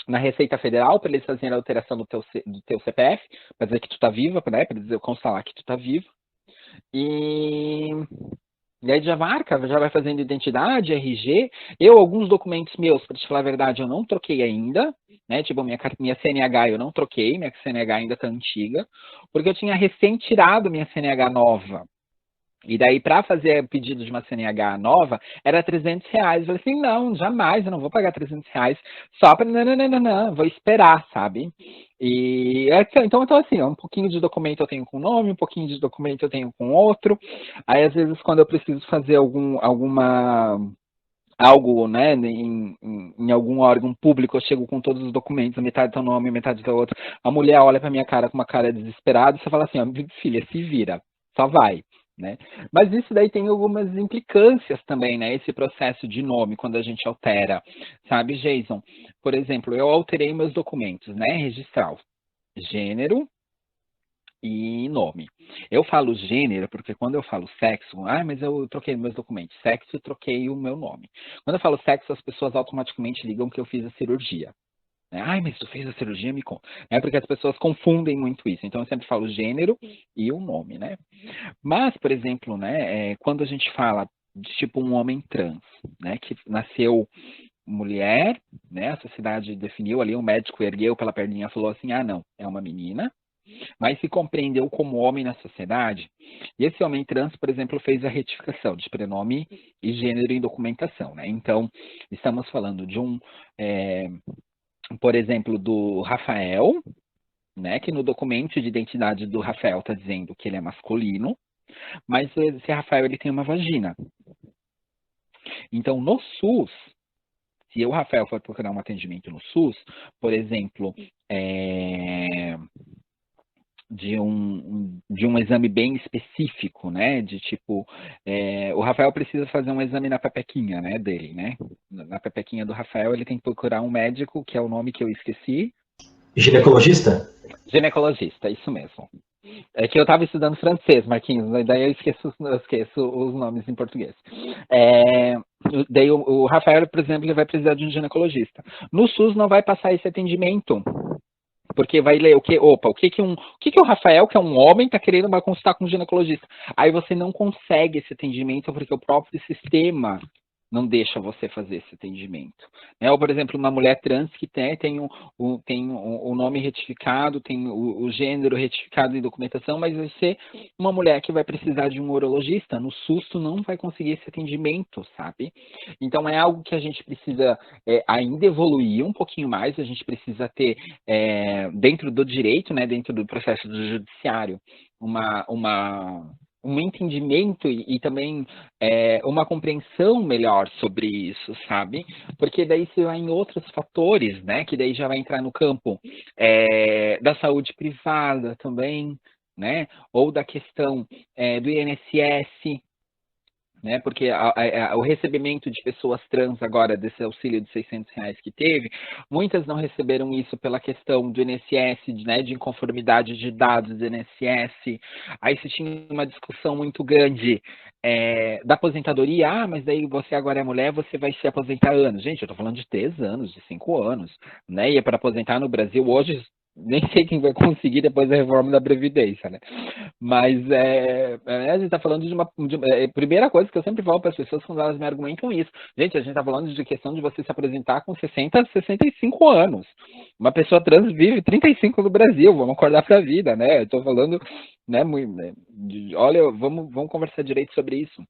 na Receita Federal, para eles fazerem a alteração do teu CPF, para dizer que tu tá viva, né? Para dizer, constar lá que tu tá viva. E aí já marca, já vai fazendo identidade, RG. Alguns documentos meus, para te falar a verdade, eu não troquei ainda, né? Tipo, minha CNH eu não troquei, minha CNH ainda tá antiga, porque eu tinha recém tirado minha CNH nova. E daí, para fazer pedido de uma CNH nova, era R$ 300. Eu falei assim, não, jamais, eu não vou pagar R$ 300 só para... Não, vou esperar, sabe? E então, assim, um pouquinho de documento eu tenho com nome, um pouquinho de documento eu tenho com outro. Aí, às vezes, quando eu preciso fazer algo, né, em algum órgão público, eu chego com todos os documentos, metade do nome, metade do outro. A mulher olha para minha cara com uma cara desesperada e você fala assim, ó, filha, se vira, só vai. né? Mas isso daí tem algumas implicâncias também, né? Esse processo de nome, quando a gente altera, sabe, Jason? Por exemplo, eu alterei meus documentos, né? Registral, gênero e nome. Eu falo gênero porque quando eu falo sexo, mas eu troquei meus documentos, sexo e troquei o meu nome. Quando eu falo sexo, as pessoas automaticamente ligam que eu fiz a cirurgia. Mas tu fez a cirurgia, me conta. Porque as pessoas confundem muito isso. Então eu sempre falo gênero e o nome, né? Mas, por exemplo, né, quando a gente fala de tipo um homem trans, né, que nasceu mulher, né, a sociedade definiu ali, o médico ergueu pela perninha e falou assim, não, é uma menina, mas se compreendeu como homem na sociedade, e esse homem trans, por exemplo, fez a retificação de prenome e gênero em documentação, né? Então, estamos falando de por exemplo, do Rafael, né, que no documento de identidade do Rafael está dizendo que ele é masculino, mas esse Rafael ele tem uma vagina. Então, no SUS, se o Rafael for procurar um atendimento no SUS, por exemplo, de um exame bem específico, né? De tipo, o Rafael precisa fazer um exame na pepequinha, né, dele, né? Na pepequinha do Rafael, ele tem que procurar um médico, que é o nome que eu esqueci. Ginecologista? Ginecologista, isso mesmo. É que eu estava estudando francês, Marquinhos, daí eu esqueço os nomes em português. Daí o Rafael, por exemplo, ele vai precisar de um ginecologista. No SUS não vai passar esse atendimento, porque vai ler o que? Opa, o que o Rafael, que é um homem, está querendo consultar com um ginecologista? Aí você não consegue esse atendimento porque o próprio sistema não deixa você fazer esse atendimento. Ou, por exemplo, uma mulher trans que tem o nome retificado, tem o gênero retificado em documentação, mas vai ser uma mulher que vai precisar de um urologista. No SUS, não vai conseguir esse atendimento, sabe? Então, é algo que a gente precisa ainda evoluir um pouquinho mais, a gente precisa ter, dentro do direito, né, dentro do processo do judiciário, um entendimento e também uma compreensão melhor sobre isso, sabe? Porque daí você vai em outros fatores, né? Que daí já vai entrar no campo da saúde privada também, né? Ou da questão do INSS, né? Porque o recebimento de pessoas trans agora, desse auxílio de R$600 que teve, muitas não receberam isso pela questão do INSS, né, de inconformidade de dados do INSS. Aí se tinha uma discussão muito grande da aposentadoria, mas daí você agora é mulher, você vai se aposentar anos. Gente, eu tô falando de 3 anos, de 5 anos, né? E para aposentar no Brasil hoje, nem sei quem vai conseguir depois da reforma da Previdência, né? Mas a gente está falando de uma primeira coisa que eu sempre falo para as pessoas quando elas me argumentam isso. Gente, a gente está falando de questão de você se apresentar com 60, 65 anos. Uma pessoa trans vive 35 no Brasil, vamos acordar para a vida, né? Eu estou falando, né, olha, vamos conversar direito sobre isso.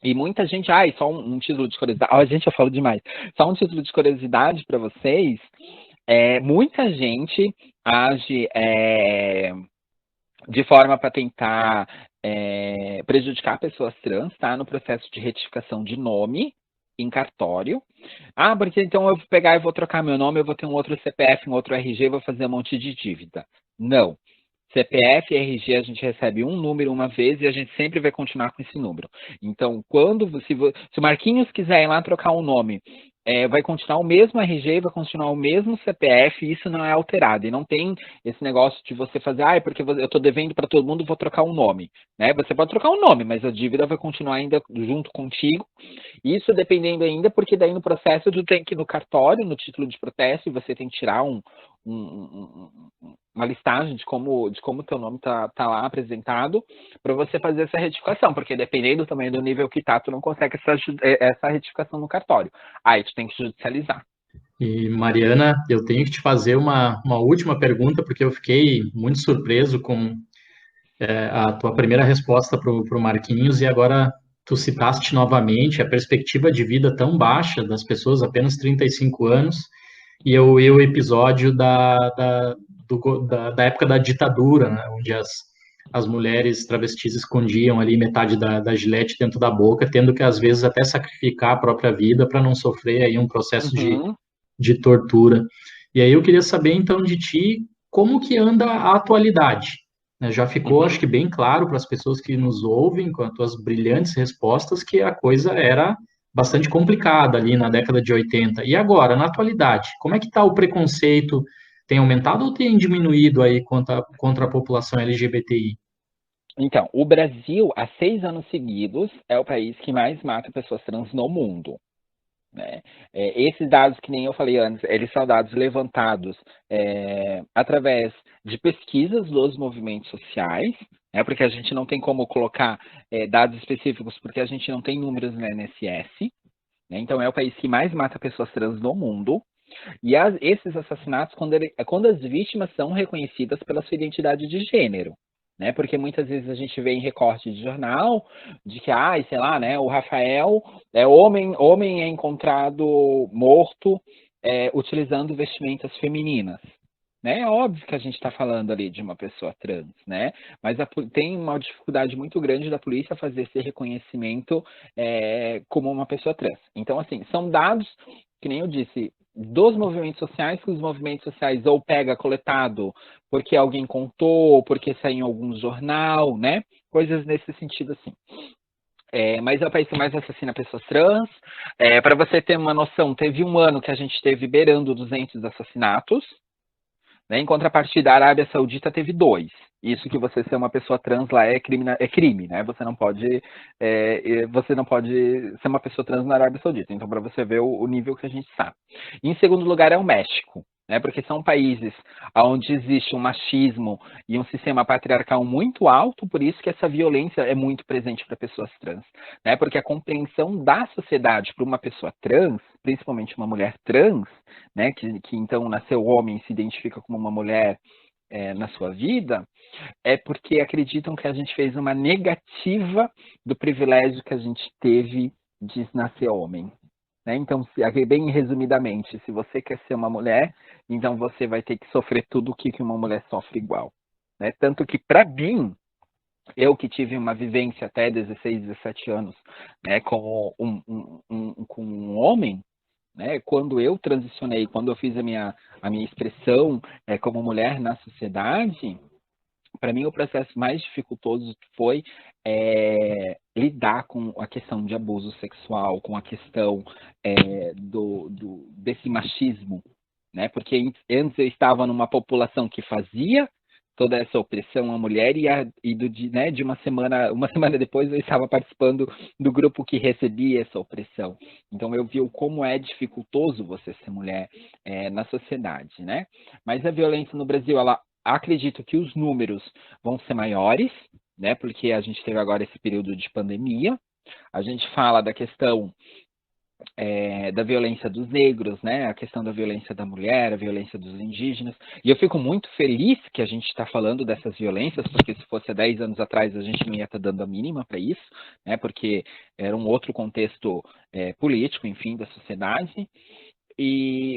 E muita gente, só um título de curiosidade. Gente, eu falo demais. Só um título de curiosidade para vocês. Muita gente age de forma para tentar prejudicar pessoas trans, tá? No processo de retificação de nome em cartório. Porque então eu vou pegar e vou trocar meu nome, eu vou ter um outro CPF, um outro RG, vou fazer um monte de dívida. Não. CPF e RG a gente recebe um número uma vez e a gente sempre vai continuar com esse número. Então, se o Marquinhos quiser ir lá trocar um nome, vai continuar o mesmo RG, vai continuar o mesmo CPF, e isso não é alterado. E não tem esse negócio de você fazer, porque eu estou devendo para todo mundo, vou trocar um nome. Né? Você pode trocar um nome, mas a dívida vai continuar ainda junto contigo. Isso dependendo ainda, porque daí no processo tu tem que ir no cartório, no título de protesto, e você tem que tirar uma listagem de como o teu nome tá lá apresentado para você fazer essa retificação, porque dependendo também do nível que tá, tu não consegue essa retificação no cartório. Aí tu tem que judicializar. E, Mariana, eu tenho que te fazer uma última pergunta, porque eu fiquei muito surpreso com a tua primeira resposta para o Marquinhos, e agora tu citaste novamente a perspectiva de vida tão baixa das pessoas, apenas 35 anos, e o episódio da época da ditadura, né, onde as mulheres travestis escondiam ali metade da gilete dentro da boca, tendo que, às vezes, até sacrificar a própria vida para não sofrer aí um processo de tortura. E aí eu queria saber, então, de ti, como que anda a atualidade? né? Já ficou, acho que, bem claro para as pessoas que nos ouvem, com as tuas brilhantes respostas, que a coisa era bastante complicada ali na década de 80. E agora, na atualidade, como é que está o preconceito? Tem aumentado ou tem diminuído aí contra a população LGBTI? Então, o Brasil, há 6 anos seguidos, é o país que mais mata pessoas trans no mundo, né? Esses dados, que nem eu falei antes, eles são dados levantados através de pesquisas dos movimentos sociais, né? Porque a gente não tem como colocar dados específicos, porque a gente não tem números no INSS, né? Então, é o país que mais mata pessoas trans no mundo. E esses assassinatos, quando as vítimas são reconhecidas pela sua identidade de gênero, né? Porque muitas vezes a gente vê em recorte de jornal de que, sei lá, né? O Rafael homem é encontrado morto utilizando vestimentas femininas. Né? É óbvio que a gente está falando ali de uma pessoa trans, né? Mas tem uma dificuldade muito grande da polícia fazer esse reconhecimento como uma pessoa trans. Então, assim, são dados, que nem eu disse, dos movimentos sociais, que os movimentos sociais ou pega coletado porque alguém contou, porque saiu em algum jornal, né? Coisas nesse sentido, assim. Mas é o país que mais assassina pessoas trans. Para você ter uma noção, teve um ano que a gente teve beirando 200 assassinatos, né? Em contrapartida, a Arábia Saudita teve 2. Isso que você ser uma pessoa trans lá é crime, né? Você não pode ser uma pessoa trans na Arábia Saudita. Então, para você ver o nível que a gente está. Em segundo lugar é o México, né? Porque são países onde existe um machismo e um sistema patriarcal muito alto, por isso que essa violência é muito presente para pessoas trans, né? Porque a compreensão da sociedade para uma pessoa trans, principalmente uma mulher trans, né? Que então nasceu homem e se identifica como uma mulher na sua vida, é porque acreditam que a gente fez uma negativa do privilégio que a gente teve de nascer homem. Né? Então, bem resumidamente, se você quer ser uma mulher, então você vai ter que sofrer tudo o que uma mulher sofre igual. Né? Tanto que, para mim, eu que tive uma vivência até 16, 17 anos, né, com um homem, né, quando eu transicionei, quando eu fiz a minha expressão como mulher na sociedade, para mim o processo mais dificultoso foi lidar com a questão de abuso sexual, com a questão desse machismo, né? Porque antes eu estava numa população que fazia toda essa opressão à mulher de uma semana depois eu estava participando do grupo que recebia essa opressão. Então eu vi como é dificultoso você ser mulher na sociedade, né? Mas a violência no Brasil, acredito que os números vão ser maiores, né? Porque a gente teve agora esse período de pandemia. A gente fala da questão da violência dos negros, né? A questão da violência da mulher, a violência dos indígenas. E eu fico muito feliz que a gente está falando dessas violências, porque se fosse há 10 anos atrás a gente não ia estar dando a mínima para isso, né? Porque era um outro contexto político, enfim, da sociedade.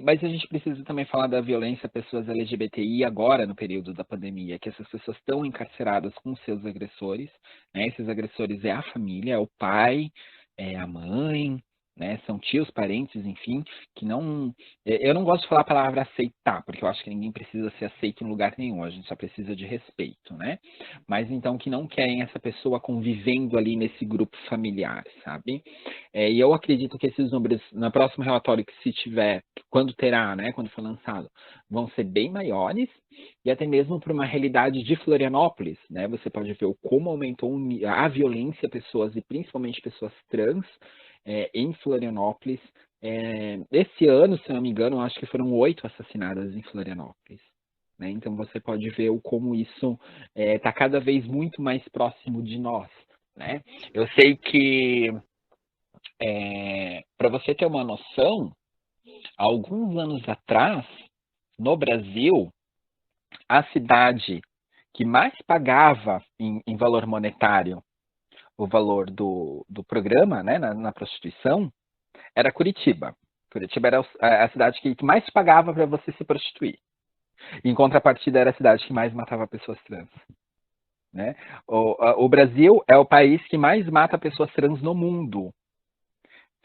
Mas a gente precisa também falar da violência a pessoas LGBTI agora, no período da pandemia, que essas pessoas estão encarceradas com seus agressores, né? Esses agressores é a família, é o pai, é a mãe, né? São tios, parentes, enfim, que não... Eu não gosto de falar a palavra aceitar, porque eu acho que ninguém precisa ser aceito em lugar nenhum, a gente só precisa de respeito, né? Mas então que não querem essa pessoa convivendo ali nesse grupo familiar, sabe? E eu acredito que esses números, no próximo relatório que se tiver, quando terá, né, quando for lançado, vão ser bem maiores, e até mesmo para uma realidade de Florianópolis, né, você pode ver como aumentou a violência a pessoas, e principalmente pessoas trans, em Florianópolis. Esse ano, se não me engano, eu acho que foram 8 assassinadas em Florianópolis. Né? Então você pode ver como isso está cada vez muito mais próximo de nós. Né? Eu sei que para você ter uma noção, há alguns anos atrás, no Brasil, a cidade que mais pagava em valor monetário o valor do programa, né, na prostituição, era Curitiba. Curitiba era a cidade que mais pagava para você se prostituir. Em contrapartida, era a cidade que mais matava pessoas trans. Né? O Brasil é o país que mais mata pessoas trans no mundo.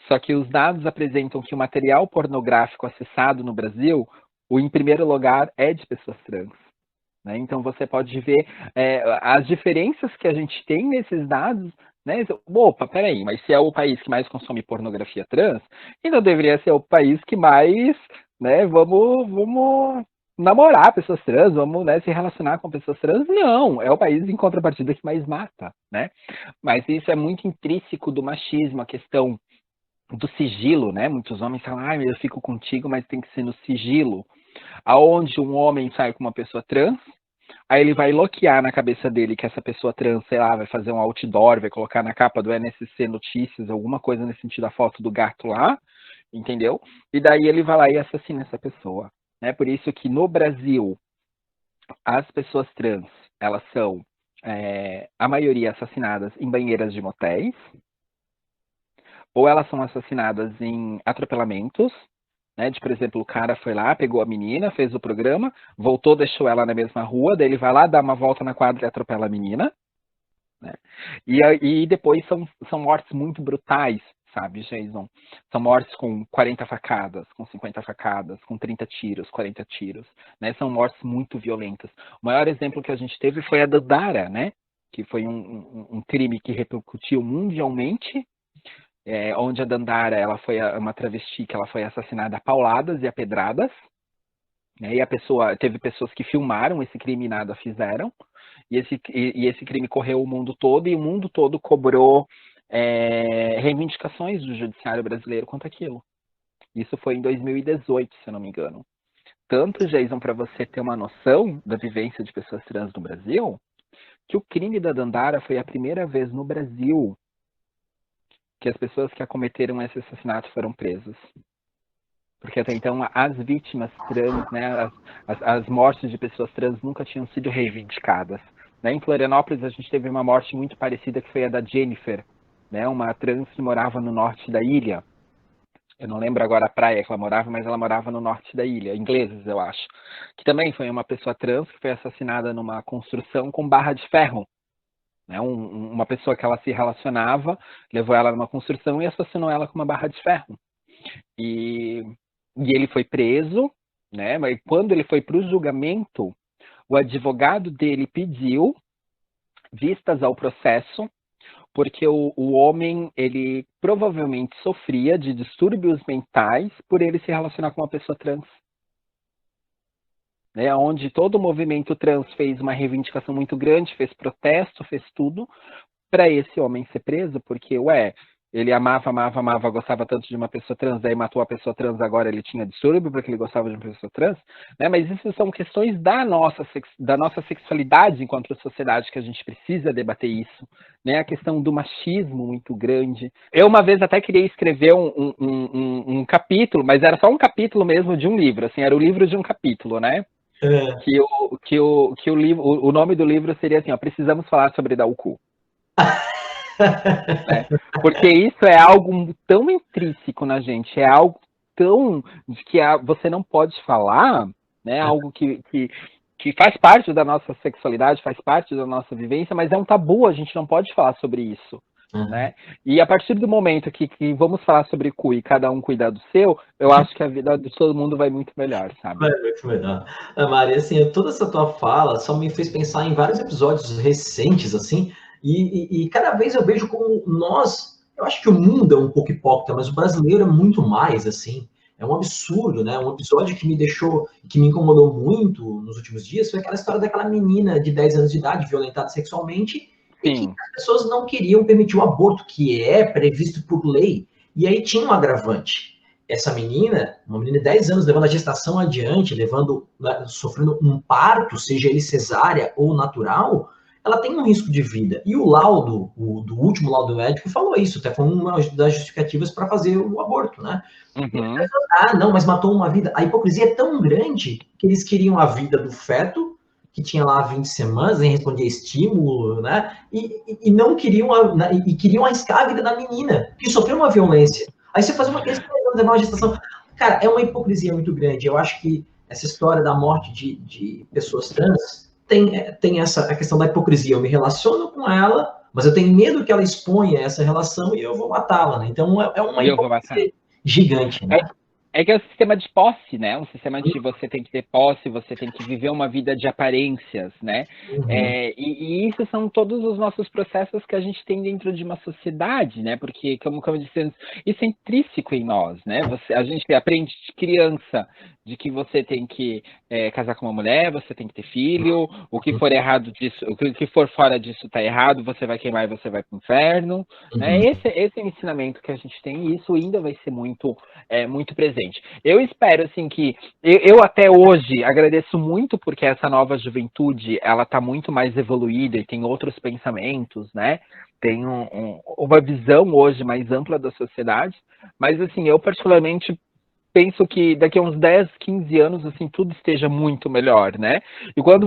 Só que os dados apresentam que o material pornográfico acessado no Brasil, em primeiro lugar, é de pessoas trans. né? Então você pode ver as diferenças que a gente tem nesses dados, né? Opa, peraí, mas se é o país que mais consome pornografia trans, então deveria ser o país que mais, né, vamos namorar pessoas trans, vamos, né, se relacionar com pessoas trans. Não, é o país em contrapartida que mais mata, né? Mas isso é muito intrínseco do machismo, a questão do sigilo, né? Muitos homens falam, ah, eu fico contigo, mas tem que ser no sigilo. Aonde um homem sai com uma pessoa trans, aí ele vai loquear na cabeça dele que essa pessoa trans, sei lá, vai fazer um outdoor, vai colocar na capa do NSC Notícias, alguma coisa nesse sentido, a foto do gato lá, entendeu? E daí ele vai lá e assassina essa pessoa, né? Por isso que no Brasil, as pessoas trans, elas são, a maioria, assassinadas em banheiras de motéis, ou elas são assassinadas em atropelamentos, né? De, por exemplo, o cara foi lá, pegou a menina, fez o programa, voltou, deixou ela na mesma rua, daí ele vai lá, dá uma volta na quadra e atropela a menina, né? E depois são mortes muito brutais, sabe, Jason? São mortes com 40 facadas, com 50 facadas, com 30 tiros, 40 tiros, né? São mortes muito violentas. O maior exemplo que a gente teve foi a da Dara, né? Que foi um crime que repercutiu mundialmente, onde a Dandara, ela foi uma travesti que ela foi assassinada a pauladas e a pedradas, né? E teve pessoas que filmaram esse crime e nada fizeram, e esse crime correu o mundo todo, e o mundo todo cobrou reivindicações do judiciário brasileiro quanto aquilo. Isso foi em 2018, se eu não me engano. Tanto, Jason, para você ter uma noção da vivência de pessoas trans no Brasil, que o crime da Dandara foi a primeira vez no Brasil que as pessoas que acometeram esse assassinato foram presas. Porque até então as vítimas trans, né, as mortes de pessoas trans nunca tinham sido reivindicadas. Né? Em Florianópolis a gente teve uma morte muito parecida que foi a da Jennifer, né, uma trans que morava no norte da ilha. Eu não lembro agora a praia que ela morava, mas ela morava no norte da ilha, Ingleses, eu acho. Que também foi uma pessoa trans que foi assassinada numa construção com barra de ferro. Né? Uma pessoa que ela se relacionava, levou ela numa construção e assassinou ela com uma barra de ferro. E ele foi preso, né? Mas quando ele foi para o julgamento, o advogado dele pediu vistas ao processo, porque o homem, ele provavelmente sofria de distúrbios mentais por ele se relacionar com uma pessoa trans. Né, onde todo o movimento trans fez uma reivindicação muito grande, fez protesto, fez tudo, para esse homem ser preso, porque, ele amava, gostava tanto de uma pessoa trans, daí matou a pessoa trans, agora ele tinha distúrbio porque ele gostava de uma pessoa trans, né? Mas isso são questões da nossa sexualidade enquanto sociedade, que a gente precisa debater isso, né? A questão do machismo muito grande. Eu uma vez até queria escrever um capítulo, mas era só um capítulo mesmo de um livro, assim, era o livro de um capítulo, né? Que o nome do livro seria assim, precisamos falar sobre dar o cu. Né? Porque isso é algo tão intrínseco na gente, é algo tão que você não pode falar, né? Algo que faz parte da nossa sexualidade, faz parte da nossa vivência, mas é um tabu, a gente não pode falar sobre isso. Né? E a partir do momento que vamos falar sobre cu e cada um cuidar do seu, eu acho que a vida de todo mundo vai muito melhor, sabe? Vai muito melhor. Maria, assim, toda essa tua fala só me fez pensar em vários episódios recentes, assim, e cada vez eu vejo como eu acho que o mundo é um pouco hipócrita, mas o brasileiro é muito mais, assim, é um absurdo, né? Um episódio que me incomodou muito nos últimos dias foi aquela história daquela menina de 10 anos de idade, violentada sexualmente, e que as pessoas não queriam permitir o aborto, que é previsto por lei. E aí tinha um agravante. Essa menina, uma menina de 10 anos, levando a gestação adiante, sofrendo um parto, seja ele cesárea ou natural, ela tem um risco de vida. E o laudo, do último laudo médico, falou isso, até foi uma das justificativas para fazer o aborto, né? Não, mas matou uma vida. A hipocrisia é tão grande que eles queriam a vida do feto, que tinha lá 20 semanas, nem respondia estímulo, né? E não queriam queriam arriscar a vida da menina, que sofreu uma violência. Aí você faz uma criança levar uma gestação. Cara, é uma hipocrisia muito grande. Eu acho que essa história da morte de pessoas trans tem a questão da hipocrisia. Eu me relaciono com ela, mas eu tenho medo que ela exponha essa relação e eu vou matá-la, né? Então é uma hipocrisia gigante, né? É que é o sistema de posse, né? Um sistema de você tem que ter posse, você tem que viver uma vida de aparências, né? Uhum. E isso são todos os nossos processos que a gente tem dentro de uma sociedade, né? Porque, como eu disse antes, isso é intrínseco em nós, né? A gente aprende de criança de que você tem que casar com uma mulher, você tem que ter filho, o que for errado disso, o que for fora disso tá errado, você vai queimar e você vai pro inferno, né? Uhum. Esse é o ensinamento que a gente tem e isso ainda vai ser muito presente. Eu espero, assim, que eu até hoje agradeço muito porque essa nova juventude, ela tá muito mais evoluída e tem outros pensamentos, né? Tem uma visão hoje mais ampla da sociedade, mas, assim, eu particularmente penso que daqui a uns 10, 15 anos, assim, tudo esteja muito melhor, né? E quando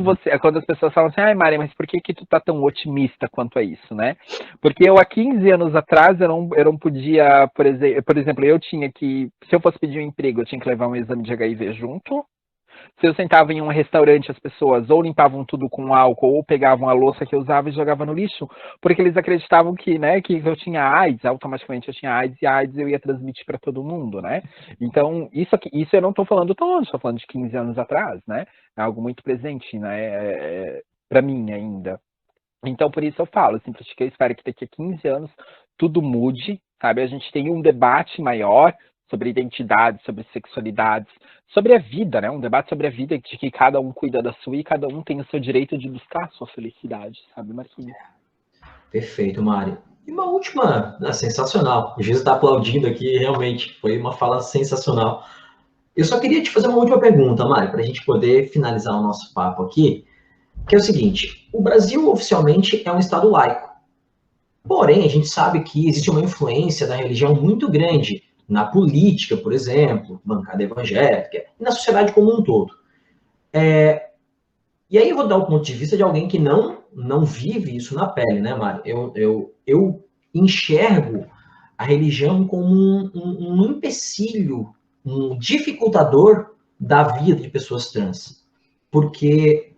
as pessoas falam assim, ai, Mari, mas por que que tu tá tão otimista quanto a isso, né? Porque eu, há 15 anos atrás, eu não podia, por exemplo, eu tinha que, se eu fosse pedir um emprego, eu tinha que levar um exame de HIV junto, se eu sentava em um restaurante, as pessoas ou limpavam tudo com álcool ou pegavam a louça que eu usava e jogavam no lixo, porque eles acreditavam que, né, que eu tinha AIDS, automaticamente eu tinha AIDS e a AIDS eu ia transmitir para todo mundo, né? Então, isso eu não estou falando tão longe, estou falando de 15 anos atrás, né? É algo muito presente, né, para mim ainda. Então, por isso eu falo, assim, que eu espero que daqui a 15 anos tudo mude, sabe? A gente tenha um debate maior sobre identidade, sobre sexualidades, sobre a vida, né? Um debate sobre a vida, de que cada um cuida da sua e cada um tem o seu direito de buscar a sua felicidade, sabe, Marquinhos? Perfeito, Mari. E uma última, sensacional. O Jesus está aplaudindo aqui, realmente, foi uma fala sensacional. Eu só queria te fazer uma última pergunta, Mari, para a gente poder finalizar o nosso papo aqui, que é o seguinte: o Brasil oficialmente é um estado laico. Porém, a gente sabe que existe uma influência da religião muito grande na política, por exemplo, bancada evangélica, e na sociedade como um todo. E aí eu vou dar o ponto de vista de alguém que não vive isso na pele, né, Mário? Eu enxergo a religião como um empecilho, um dificultador da vida de pessoas trans. Porque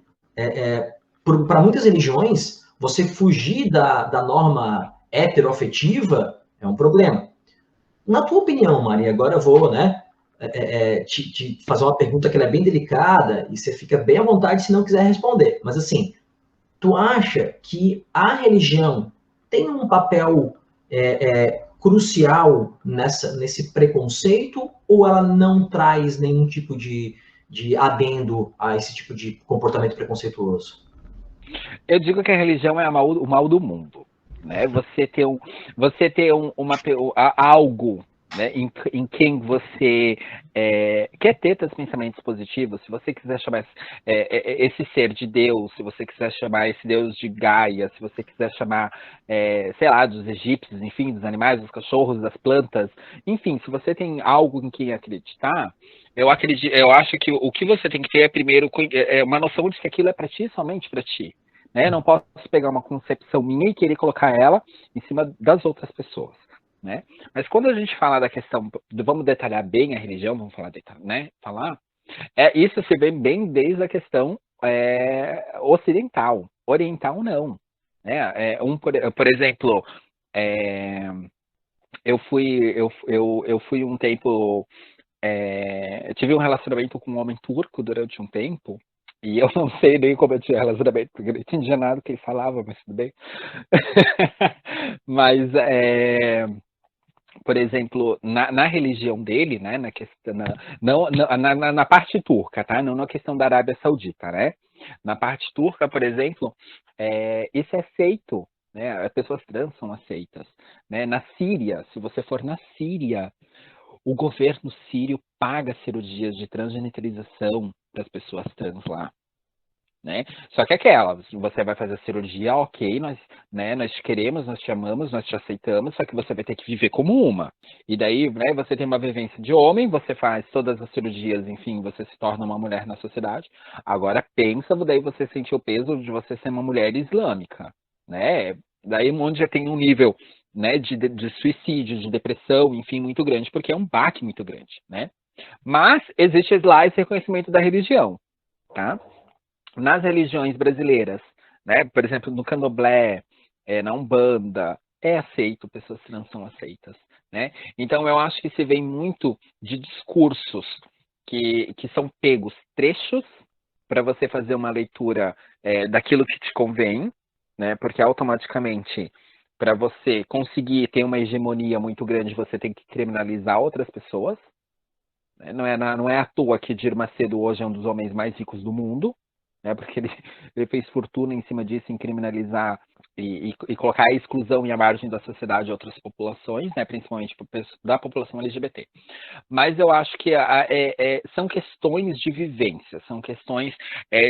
para muitas religiões, você fugir da norma heteroafetiva é um problema. Na tua opinião, Maria, agora eu vou, né, te fazer uma pergunta que ela é bem delicada e você fica bem à vontade se não quiser responder. Mas assim, tu acha que a religião tem um papel crucial nesse preconceito ou ela não traz nenhum tipo de adendo a esse tipo de comportamento preconceituoso? Eu digo que a religião é o mal do mundo, né? Algo, né, em quem você quer ter esses pensamentos positivos, se você quiser chamar esse ser de Deus, se você quiser chamar esse Deus de Gaia, se você quiser chamar, sei lá, dos egípcios, enfim, dos animais, dos cachorros, das plantas, enfim, se você tem algo em quem acreditar, eu acho que o que você tem que ter é primeiro uma noção de que aquilo é para ti, somente para ti. Né? Não posso pegar uma concepção minha e querer colocar ela em cima das outras pessoas. Né? Mas quando a gente fala da questão, vamos detalhar bem a religião, vamos falar, né? Isso se vê bem desde a questão ocidental. Oriental, não. Né? Por exemplo, eu fui um tempo. Eu tive um relacionamento com um homem turco durante um tempo, e eu não sei nem como eu tinha relacionamento, porque eu não entendia nada do que ele falava, mas tudo bem. Mas, por exemplo, na religião dele, né, na questão, não, na parte turca, tá? Não na questão da Arábia Saudita, né? Na parte turca, por exemplo, isso é aceito, né? As pessoas trans são aceitas, né? Na Síria, se você for na Síria, o governo sírio paga cirurgias de transgenitalização das pessoas trans lá. Né? Só que você vai fazer a cirurgia, ok, nós te queremos, nós te amamos, nós te aceitamos, só que você vai ter que viver como uma. E daí, né, você tem uma vivência de homem, você faz todas as cirurgias, enfim, você se torna uma mulher na sociedade. Agora pensa, daí você sente o peso de você ser uma mulher islâmica, né? Daí onde já tem um nível, né, de suicídio, de depressão, enfim, muito grande, porque é um baque muito grande, né? Mas existe lá esse reconhecimento da religião, tá? Nas religiões brasileiras, né? Por exemplo, no Candomblé, na Umbanda, é aceito, pessoas trans são aceitas. né? Então, eu acho que se vem muito de discursos que são pegos trechos para você fazer uma leitura daquilo que te convém, né? Porque automaticamente, para você conseguir ter uma hegemonia muito grande, você tem que criminalizar outras pessoas. Né? Não é à toa que Edir Macedo hoje é um dos homens mais ricos do mundo, né? Porque ele fez fortuna em cima disso, em criminalizar e colocar a exclusão e a margem da sociedade de outras populações, né? Principalmente da população LGBT. Mas eu acho que são questões de vivência, são questões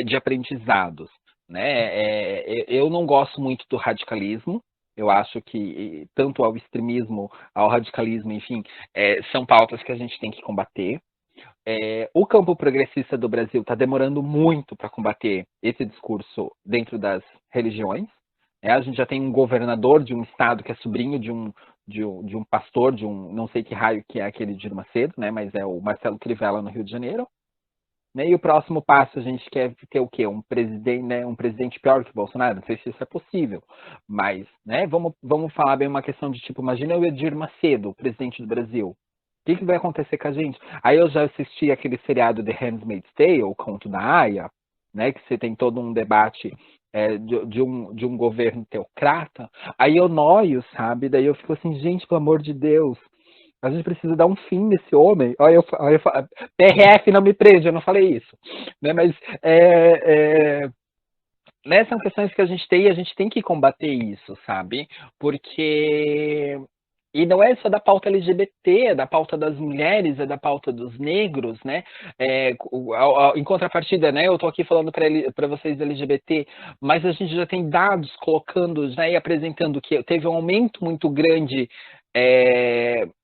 de aprendizados. Né? Eu não gosto muito do radicalismo. Eu acho que tanto ao extremismo, ao radicalismo, enfim, são pautas que a gente tem que combater. O campo progressista do Brasil está demorando muito para combater esse discurso dentro das religiões. A gente já tem um governador de um estado que é sobrinho de um pastor, não sei que raio que é aquele de Macedo, né, mas é o Marcelo Crivella no Rio de Janeiro. Né, e o próximo passo, a gente quer ter o quê? Um presidente pior que o Bolsonaro? Não sei se isso é possível, mas né, vamos falar bem uma questão de tipo, imagina o Edir Macedo, presidente do Brasil. O que vai acontecer com a gente? Aí eu já assisti aquele seriado The Handmaid's Tale, o Conto da Aia, né, que você tem todo um debate de um governo teocrata. Aí eu noio, sabe? Daí eu fico assim, gente, pelo amor de Deus, a gente precisa dar um fim nesse homem. Olha, eu PRF não me prende, eu não falei isso. Né, mas né, são questões que a gente tem e a gente tem que combater isso, sabe? Porque e não é só da pauta LGBT, é da pauta das mulheres, é da pauta dos negros, né? Em contrapartida, né? Eu estou aqui falando para vocês LGBT, mas a gente já tem dados colocando, né, e apresentando que teve um aumento muito grande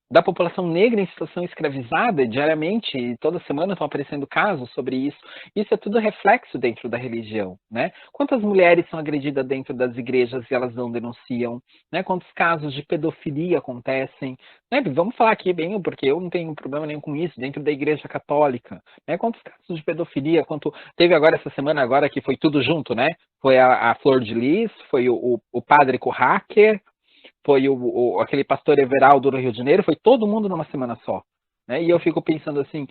da população negra em situação escravizada diariamente, e toda semana estão aparecendo casos sobre isso. Isso é tudo reflexo dentro da religião, né? Quantas mulheres são agredidas dentro das igrejas e elas não denunciam? Né? Quantos casos de pedofilia acontecem? Né? Vamos falar aqui bem, porque eu não tenho problema nenhum com isso, dentro da igreja católica. Né? Quantos casos de pedofilia? Quanto teve agora essa semana agora que foi tudo junto, né? Foi a Flor de Lis, foi o padre com o hacker, foi aquele pastor Everaldo no Rio de Janeiro, foi todo mundo numa semana só. Né? E eu fico pensando assim,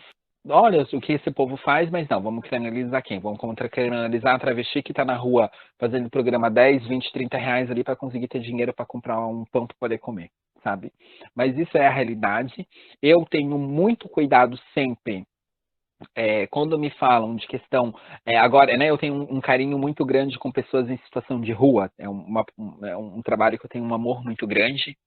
olha o que esse povo faz, mas não, vamos criminalizar quem? Vamos criminalizar a travesti que está na rua fazendo programa 10, 20, 30 reais ali para conseguir ter dinheiro para comprar um pão para poder comer, sabe? Mas isso é a realidade. Eu tenho muito cuidado sempre quando me falam de questão agora, né, eu tenho um carinho muito grande com pessoas em situação de rua, é um trabalho que eu tenho um amor muito grande.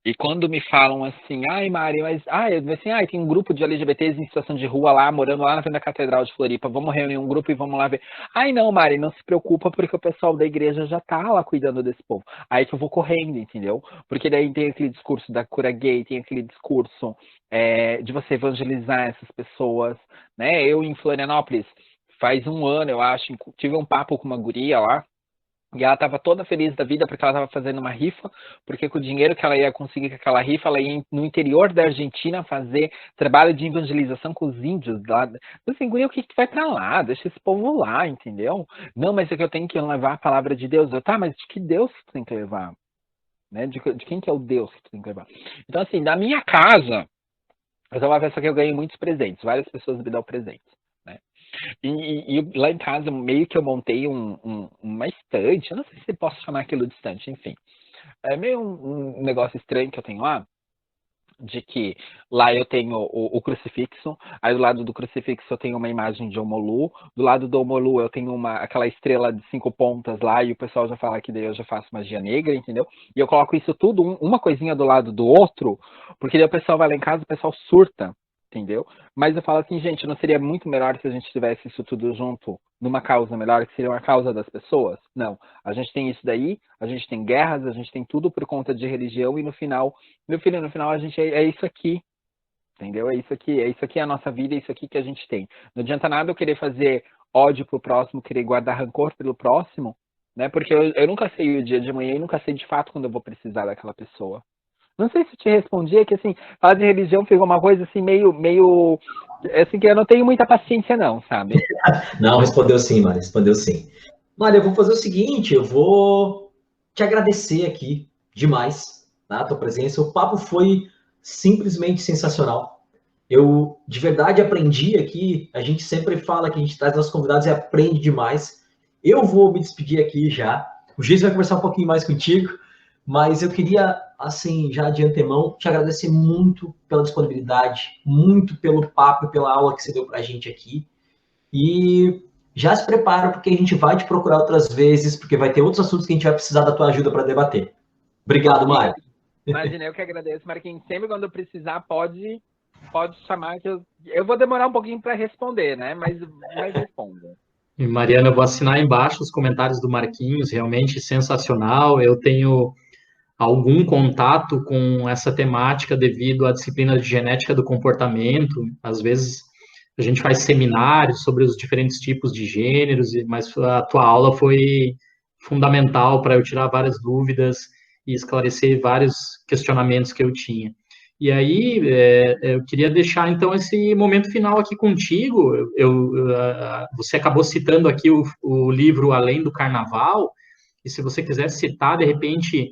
E quando me falam assim, ai Mari, mas assim, tem um grupo de LGBTs em situação de rua lá, morando lá na frente da Catedral de Floripa, vamos reunir um grupo e vamos lá ver. Ai não, Mari, não se preocupa porque o pessoal da igreja já tá lá cuidando desse povo. Aí que eu vou correndo, entendeu? Porque daí tem aquele discurso da cura gay, tem aquele discurso de você evangelizar essas pessoas, né? Eu em Florianópolis, faz um ano, eu acho, tive um papo com uma guria lá, e ela estava toda feliz da vida porque ela estava fazendo uma rifa, porque com o dinheiro que ela ia conseguir com aquela rifa, ela ia no interior da Argentina fazer trabalho de evangelização com os índios lá. Assim, guria, o que vai para lá? Deixa esse povo lá, entendeu? Não, mas é que eu tenho que levar a palavra de Deus. Tá, mas de que Deus tu tem que levar? Né? De quem que é o Deus que tu tem que levar? Então, assim, na minha casa, essa é uma festa que eu ganhei muitos presentes. Várias pessoas me dão presentes. Né? E lá em casa, meio que eu montei uma estante, eu não sei se posso chamar aquilo de estante, enfim. É meio um negócio estranho que eu tenho lá, de que lá eu tenho o crucifixo, aí do lado do crucifixo eu tenho uma imagem de Omolu, do lado do Omolu eu tenho aquela estrela de 5 pontas lá, e o pessoal já fala que daí eu já faço magia negra, entendeu? E eu coloco isso tudo, uma coisinha do lado do outro, porque daí o pessoal vai lá em casa, o pessoal surta, entendeu? Mas eu falo assim, gente, não seria muito melhor se a gente tivesse isso tudo junto numa causa melhor, que seria uma causa das pessoas? Não. A gente tem isso daí, a gente tem guerras, a gente tem tudo por conta de religião, e no final, meu filho, no final a gente é isso aqui, entendeu? É isso aqui é a nossa vida, é isso aqui que a gente tem. Não adianta nada eu querer fazer ódio pro próximo, querer guardar rancor pelo próximo, né? Porque eu nunca sei o dia de amanhã e nunca sei de fato quando eu vou precisar daquela pessoa. Não sei se eu te respondi, é que assim, falar de religião ficou uma coisa assim, meio assim, que eu não tenho muita paciência não, sabe? Não, respondeu sim, Mari, respondeu sim. Mari, eu vou fazer o seguinte, eu vou te agradecer aqui demais a tua presença. O papo foi simplesmente sensacional. Eu, de verdade, aprendi aqui. A gente sempre fala que a gente traz nossos convidados e aprende demais. Eu vou me despedir aqui já. O Geis vai conversar um pouquinho mais contigo, mas eu queria, assim, já de antemão, te agradecer muito pela disponibilidade, muito pelo papo e pela aula que você deu para a gente aqui. E já se prepara, porque a gente vai te procurar outras vezes, porque vai ter outros assuntos que a gente vai precisar da tua ajuda para debater. Obrigado, Mário. Imagina, eu que agradeço, Marquinhos. Sempre quando precisar, pode chamar, que eu vou demorar um pouquinho para responder, né? Mas responda. E, Mariana, eu vou assinar embaixo os comentários do Marquinhos, realmente sensacional. Eu tenho algum contato com essa temática devido à disciplina de genética do comportamento. Às vezes a gente faz seminários sobre os diferentes tipos de gêneros, mas a tua aula foi fundamental para eu tirar várias dúvidas e esclarecer vários questionamentos que eu tinha. E aí, eu queria deixar, então, esse momento final aqui contigo. Você acabou citando aqui o livro Além do Carnaval, e se você quiser citar, de repente,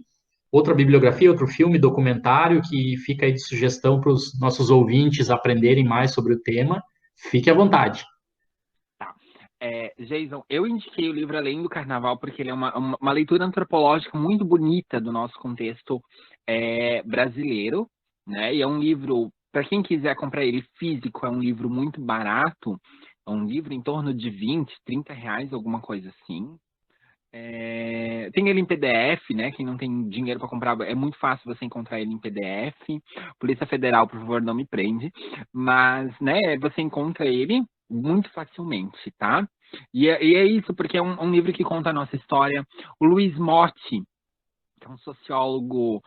outra bibliografia, outro filme, documentário, que fica aí de sugestão para os nossos ouvintes aprenderem mais sobre o tema, fique à vontade. Tá. Jason, eu indiquei o livro Além do Carnaval porque ele é uma leitura antropológica muito bonita do nosso contexto brasileiro, né? E é um livro, para quem quiser comprar ele físico, é um livro muito barato, é um livro em torno de 20, 30 reais, alguma coisa assim. Tem ele em PDF, né? Quem não tem dinheiro para comprar, é muito fácil você encontrar ele em PDF. Polícia Federal, por favor, não me prende. Mas, né, você encontra ele muito facilmente, tá? E é isso, porque é um livro que conta a nossa história. O Luiz Motti, que é um sociólogo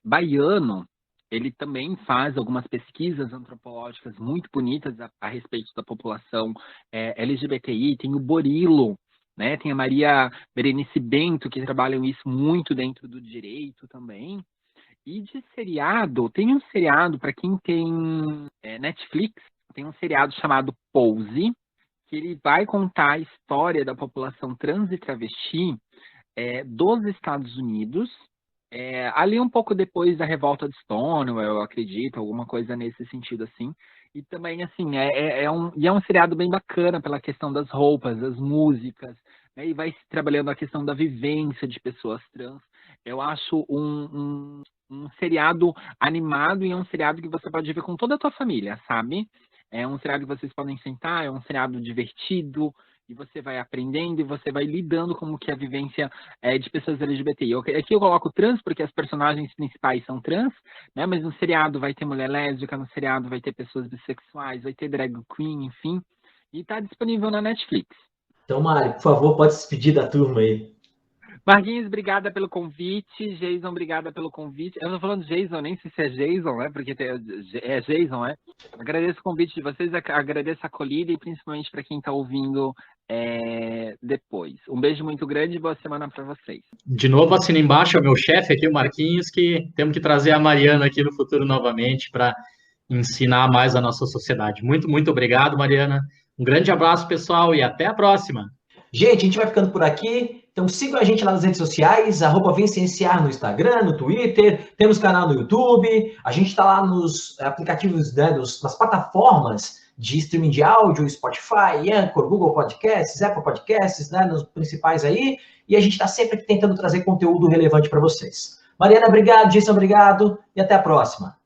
baiano, ele também faz algumas pesquisas antropológicas muito bonitas a respeito da população LGBTI. Tem o Borilo, né? Tem a Maria Berenice Bento, que trabalham isso muito dentro do direito também. E de seriado, tem um seriado, para quem tem Netflix, tem um seriado chamado Pose, que ele vai contar a história da população trans e travesti dos Estados Unidos, ali um pouco depois da revolta de Stonewall, eu acredito, alguma coisa nesse sentido assim. E também, assim, é um seriado bem bacana pela questão das roupas, das músicas, né? E vai trabalhando a questão da vivência de pessoas trans. Eu acho um seriado animado e é um seriado que você pode ver com toda a tua família, sabe? É um seriado que vocês podem sentar, é um seriado divertido, e você vai aprendendo e você vai lidando com o que é a vivência de pessoas LGBTI. Aqui eu coloco trans porque as personagens principais são trans, né? Mas no seriado vai ter mulher lésbica, no seriado vai ter pessoas bissexuais, vai ter drag queen, enfim. E tá disponível na Netflix. Então, Mário, por favor, pode se despedir da turma aí. Marquinhos, obrigada pelo convite. Jason, obrigada pelo convite. Eu tô falando Jason, nem sei se é Jason, né? Porque é Jason, né? Agradeço o convite de vocês, agradeço a acolhida e principalmente para quem está ouvindo depois. Um beijo muito grande e boa semana para vocês. De novo, assina embaixo, é o meu chefe aqui, o Marquinhos, que temos que trazer a Mariana aqui no futuro novamente para ensinar mais a nossa sociedade. Muito, muito obrigado, Mariana. Um grande abraço, pessoal, e até a próxima. Gente, a gente vai ficando por aqui. Então sigam a gente lá nas redes sociais, @Vencienciar no Instagram, no Twitter, temos canal no YouTube, a gente está lá nos aplicativos, né, nas plataformas de streaming de áudio, Spotify, Anchor, Google Podcasts, Apple Podcasts, né, nos principais aí, e a gente está sempre tentando trazer conteúdo relevante para vocês. Mariana, obrigado, Jason, obrigado, e até a próxima.